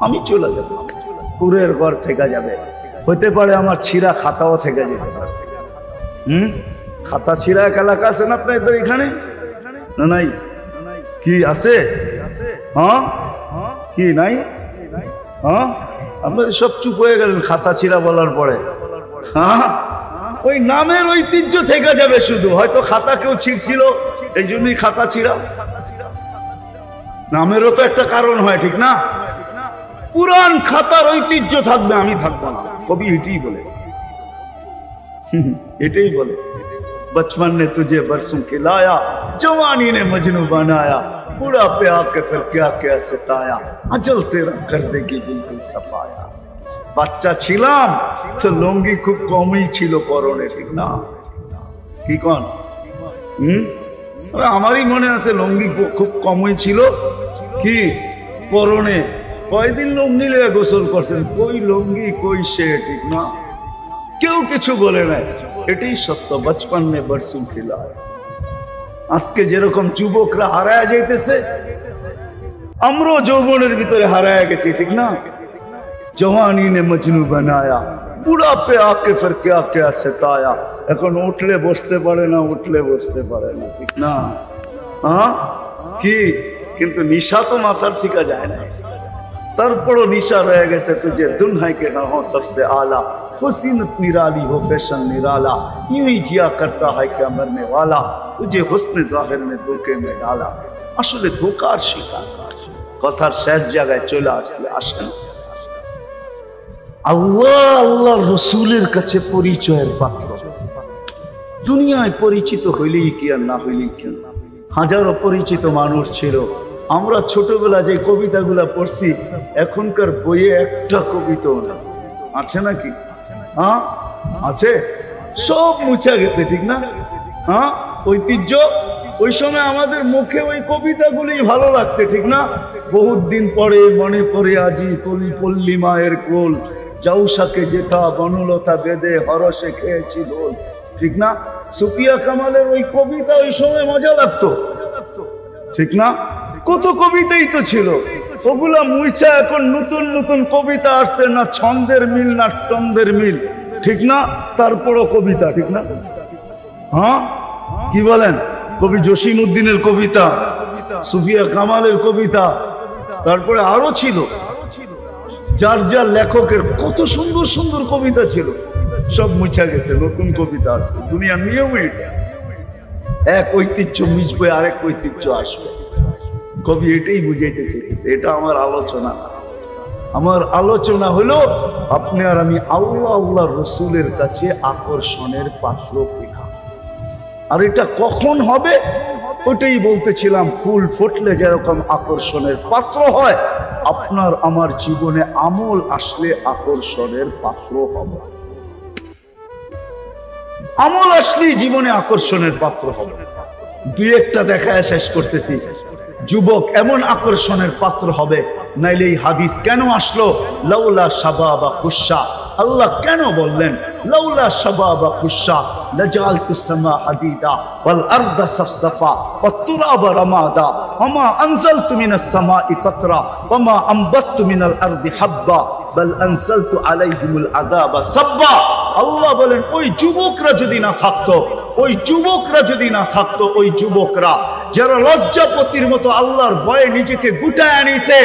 আমি চলে যাব, কুরের ঘর থেকে যাবে, হতে পারে আমার ছিঁড়া খাতাও থেকে যেতে পারে। খাতা ছিঁড়া এক এলাকা আছে না আপনাদের এখানে? না নাই? কি আছে? হ্যাঁ কি নাই? হ্যাঁ আপনাদের সব চুপ হয়ে গেলেন খাতা ছিঁড়া বলার পরে। হ্যাঁ ওই নামের ঐতিহ্য থেকে যাবে শুধু, হয়তো খাতা কেউ ছিঁড়ছিল এই জন্যই খাতা ছিঁড়া। নামেরও তো একটা কারণ হয়, ঠিক না? পুরান খাতার ঐতিহ্য থাকবে, আমি থাকবো না। কবি এটাই বলে, এটাই বলে, बचपन ने तुझे बरसों खिलाया, जवानी ने मजनू बनाया, बुढ़ापे आके फिर क्या क्या सताया, अजल तेरा कर देगी बिल्कुल सफाया। বাচ্চা ছিলাম তো লুঙ্গি খুব কমই ছিল পরনে, ঠিক না? কি কোন? আমারই মনে আছে লুঙ্গি খুব কমই ছিল কি পরনে। কয়দিন লুঙ্গি নিয়ে গোসল করছেন, কই লুঙ্গি কই সে, ঠিক না? কেউ কিছু বলে নাই, এটাই সত্য। বচপন নে বরসুম খিলায়। আজকে যেরকম যুবকরা হারায় যাইতেছে, আমরাও যৌবনের ভিতরে হারায় গেছি, ঠিক না? জওয়ানি নে মজনু বানায়া, বুড়াপে আকে ফির क्या क्या सताया। এখন উঠলে বসতে পারে না, উঠলে বসতে পারে না, ঠিক না? হ্যাঁ কি, কিন্তু নিশা তো মাথার থেকে যায় না। তারপরও নিশা রয়ে গেছে। তুঝে দুনহাই কে হো সবসে আলা, हुसीनत निराली हो फैशन निराला, यूं ही जिया करता है क्या मरने वाला, तुझे हुस्न जाहिर में धोखे में डाला। আসলে ধোকার শিকার। কথার শেষ জায়গায় চলে আসছে। আসেন আল্লাহ আল্লাহর রাসূলের কাছে পরিচয়ের পাত্র। দুনিয়ায় পরিচিত হইলেই কি আর না হইলেই কি। হাজারো পরিচিত মানুষ ছিল। আমরা ছোটবেলা যে কবিতাগুলা পড়ছি, এখনকার বইয়ে একটা কবিতাও না। আছে নাকি? হ্যাঁ আছে, সব মুছা গেছে, ঠিক না? হ্যাঁ ঐতিহ্য, ওই সময় আমাদের মুখে ওই কবিতাগুলি ভালো লাগছে, ঠিক না? বহুত দিন পরে মনে পড়ে আজি কলি পল্লী মায়ের কোল, জাউসাকে যেতা বনলতা বেদে হরসে খেয়েছি দোল, ঠিক না? সুফিয়া কামালের ওই কবিতা ওই সময় মজা লাগতো, ঠিক না? কত কবিতাই তো ছিল, ওগুলা মুইছা এখন নতুন নতুন কবিতা আসছে, না ছন্দের মিল না টন্দের মিল, ঠিক না? তারপরও কবিতা, ঠিক না? হ্যাঁ কি বলেন? কবি জসিম উদ্দিনের কবিতা, সুফিয়া কামালের কবিতা, তারপরে আরো ছিল যার যার লেখকের কত সুন্দর সুন্দর কবিতা ছিল, সব মুছা গেছে, নতুন কবিতা আসছে। দুনিয়ার নিয়ম এটা, এক ঐতিহ্য মিশবে আরেক ঐতিহ্য আসবে। কবি এটাই বুঝাইতে চেয়েছে। এটা আমার আলোচনা না। আমার আলোচনা হলো আপনি আর আমি আল্লাহ আল্লাহ রসুলের কাছে আকর্ষণের পাত্র কিনা। আর এটা কখন হবে ওটাই বলতেছিলাম। ফুল ফুটলে যেরকম আকর্ষণের পাত্র হয়, আপনার আমার জীবনে আমল আসলে আকর্ষণের পাত্র হবে। আমল আসলেই জীবনে আকর্ষণের পাত্র হবে। দুই একটা দেখায় শেষ করতেছি। যুবক এমন আকর্ষণের পাত্র হবে, নাইলে এই হাদিস কেন আসলো? লাউলা শাবাবা খুশা, আল্লাহ কেন বললেন লাউলা শাবাবা খুশা লাজালতুস সামা হাদিদা ওয়াল আরদা সাফসাফা ওয়াত তুরাবা রামাদা ওমা আনজালতু মিনাস সামাই কাতরা ওমা আমবাততু মিনাল আরদি হাব্বা বাল আনজালতু আলাইহিমুল আযাবা সাব্বা। আল্লাহ বলেন ওই যুবকরা যদি না থাকতো, ওই যুবকরা যদি না থাকতো, ওই যুবকরা যারা লজ্জাপতির মতো আল্লাহর ভয়ে নিজেকে গুটায় আনিছে,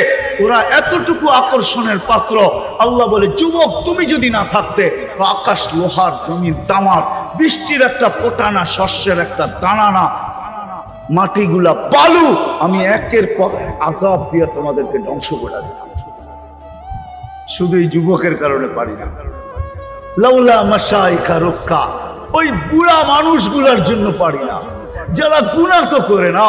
ওরা এতটুকু আকর্ষণের পাত্র। আল্লাহ বলে যুবক তুমি যদি না থাকতে, তো আকাশ লোহার, জমিন তামার, বৃষ্টির একটা ফোঁটা না, শস্যের একটা দানা না, মাটিগুলা বালু, আমি একের পর আযাব দিয়ে তোমাদেরকে ধ্বংস করে দিতাম। শুধু এই যুবকের কারণে পারি না। লাউলা মাশাইখা রুক্কা, ওই বুড়া মানুষগুলার জন্য পারি না, যারা গুনাহ তো করে না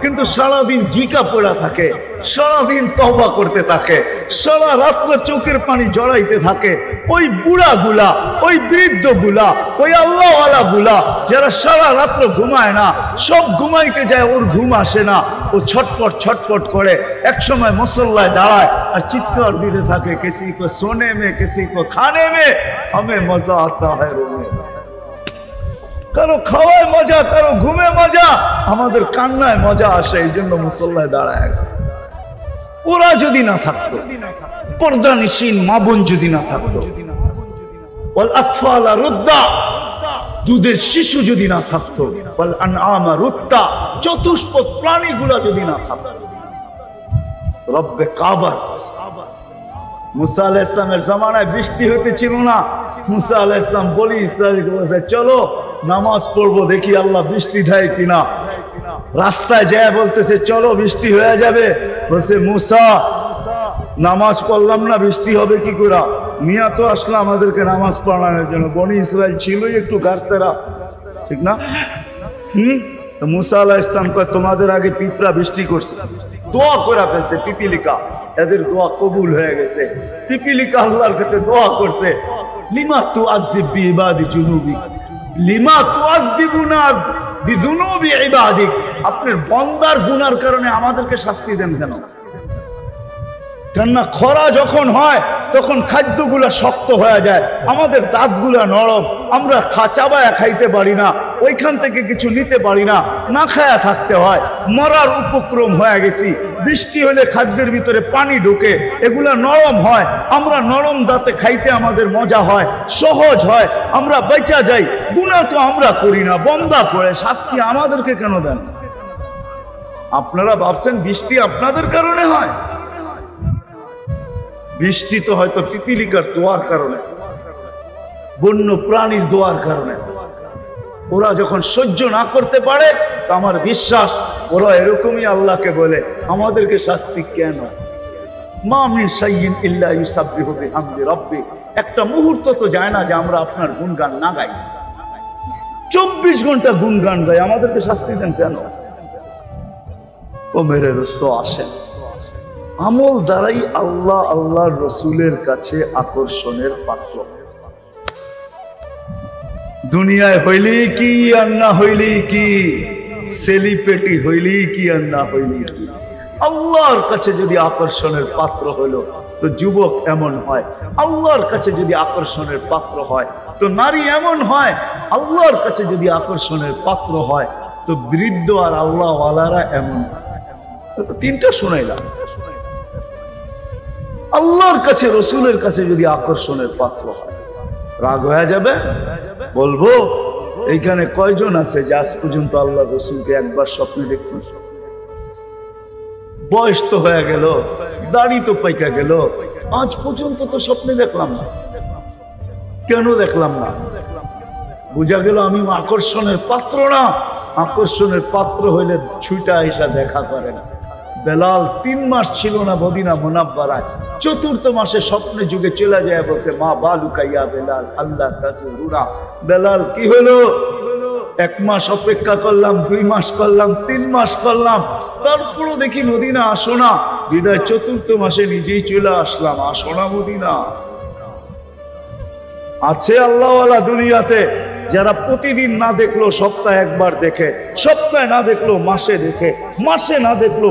কিন্তু সারাদিন জিকা পড়া থাকে, সারাদিন তওবা করতে থাকে, সারা রাত্র চোখের পানি জড়াইতে থাকে। ওই বুড়া গুলা, ওই বৃদ্ধ গুলা, ওই আল্লাহওয়ালা গুলা যারা সারা রাত্র ঘুমায় না, সব ঘুমাইতে যায়, ওর ঘুম আসে না, ও ছটপট ছটপট করে, এক সময় মুসল্লায় দাঁড়ায় আর চিৎকার দিতে থাকে, কিসি কো সোনে মে কিসি কো খানে মে হমে মজা আতা হ্যায় রোনে। কারো খাওয়ায় মজা, কারো ঘুমে মজা, আমাদের কান্নায় মজা আসে, এই জন্য মুসল্লায় দাঁড়ায়। ওরা যদি না থাকতো, পর্দানিসীন মা বোন যদি না থাকতো, ওয়াল আতফালা রুদ্দা, দুধের শিশু যদি না থাকতো, ওয়াল আনআমা রুত্তা, চতুষ্পদ প্রাণীগুলা যদি না থাকতো, রব্বে কাবার, মুসা আলাইহিস সালামের জামানায় বৃষ্টি হতেছিল না। মুসা আলাইহিস সালাম বলি ইসরাইলকে বলেছে, চলো নামাজ পড়বো, দেখি আল্লাহ বৃষ্টি দেয় কিনা। রাস্তায় যায় বলতেছে, চলো বৃষ্টি হয়ে যাবে। বলছে, মুসা নামাজ পড়লাম না, বৃষ্টি হবে কি করে? মিয়া তো আসলে আমাদেরকে নামাজ পড়ানোর জন্য, বনি ইসরাইল ছিলই একটু গার্তেরা, ঠিক না? তো মুসা আলাইহিস সালাম কয়, তোমাদের আগে পিঁপড়া বৃষ্টি করছে, দোয়া করে ফেলছে, পিপিলিকা, এদের দোয়া কবুল হয়ে গেছে। পিপিলিকা আল্লাহর কাছে দোয়া করছে, লিমা তুআযযিব বিইবাদি জুনুবি, লিমা তুআযযিবুনা বিযুনুবি ইবাদিক, আপনার বান্দার গুনার কারণে আমাদেরকে শাস্তি দেন কেন? কেননা খরা যখন হয় তখন খাদ্যগুলা শক্ত হয়ে যায়, আমাদের দাঁতগুলা নরম, আমরা চাবায়া খাইতে পারি না, ওইখান থেকে কিছু নিতে পারি না, না খায়া থাকতে হয়, মরার উপক্রম হয়ে গেছি। বৃষ্টি হলে খাদ্যের ভিতরে পানি ঢোকে, এগুলা নরম হয়, আমরা নরম দাঁতে খাইতে আমাদের মজা হয়, সহজ হয়, আমরা বেঁচা যাই। গুনাহ তো আমরা করি না, বন্দা করে, শাস্তি আমাদেরকে কেন দেন? আপনারা ভাবছেন বৃষ্টি আপনাদের কারণে হয়? বৃষ্টি তো হয়তো পিপিলিকার দোয়ার কারণে, বন্য প্রাণীর দোয়ার কারণে। ওরা যখন সহ্য না করতে পারে, তো আমার বিশ্বাস ওরা এরকমই আল্লাহকে বলে, আমাদেরকে শাস্তি কেন? মা মিন শাইইন ইল্লা ইউসাব্বিহু বিহামদি রাব্বি, একটা মুহূর্ত তো যায় না যে আমরা আপনার গুণগান না গাই। 24 ঘন্টা গুণগান গাই, আমাদেরকে শাস্তি দেন কেন? ও মেরে দোস্ত, আসেন, আমল দ্বারাই আল্লাহ আল্লাহর রসুলের কাছে আকর্ষণের পাত্র। দুনিয়ায় হইলি কি আর না হইলি কি, সেলিপেটি হইলি কি আর না হইলি কি, আল্লাহর কাছে যদি আকর্ষণের পাত্র হলো তো যুবক এমন হয়, আল্লাহর কাছে যদি আকর্ষণের পাত্র হয় তো নারী এমন হয়, আল্লাহর কাছে যদি আকর্ষণের পাত্র হয় তো বৃদ্ধ আর আল্লাহওয়ালারা এমন। তো তিনটা শোনাইলাম। আল্লাহর কাছে, রসুলের কাছে যদি আকর্ষণের পাত্র হয়, রাগ হয়ে যাবে? বলবো, এইখানে কয়জন আছে যে আজ পর্যন্ত আল্লাহ রসুলকে একবার স্বপ্নে দেখছেন? বয়স তো হয়ে গেল, দাড়ি তো পাইকা গেল, আজ পর্যন্ত তো স্বপ্নে দেখলাম না। কেন দেখলাম না? বুঝা গেল আমি আকর্ষণের পাত্র না। আকর্ষণের পাত্র হইলে ছুটা এসা দেখা করে না। বেলাল 3 মাস ছিল না মদিনা মুনাব্বারায়, 4th মাসে স্বপ্নে যুগে চলে যায়, বলছে, মা বালুকাইয়া বেলাল আল্লাহ তাজুরুনা। বেলাল কি হলো? 1 মাস অপেক্ষা করলাম, 2 মাস করলাম, 3 মাস করলাম, তারপরও দেখি মদিনা আসো না। বিদায় 4th মাসে নিজেই চলে আসলাম, আসো না মদিনা। আছে আল্লাহওয়ালা দুনিয়াতে যারা প্রতিদিন না দেখলো সপ্তাহে একবার দেখে, সপ্তাহে না দেখলো মাসে দেখে, মাসে না দেখলো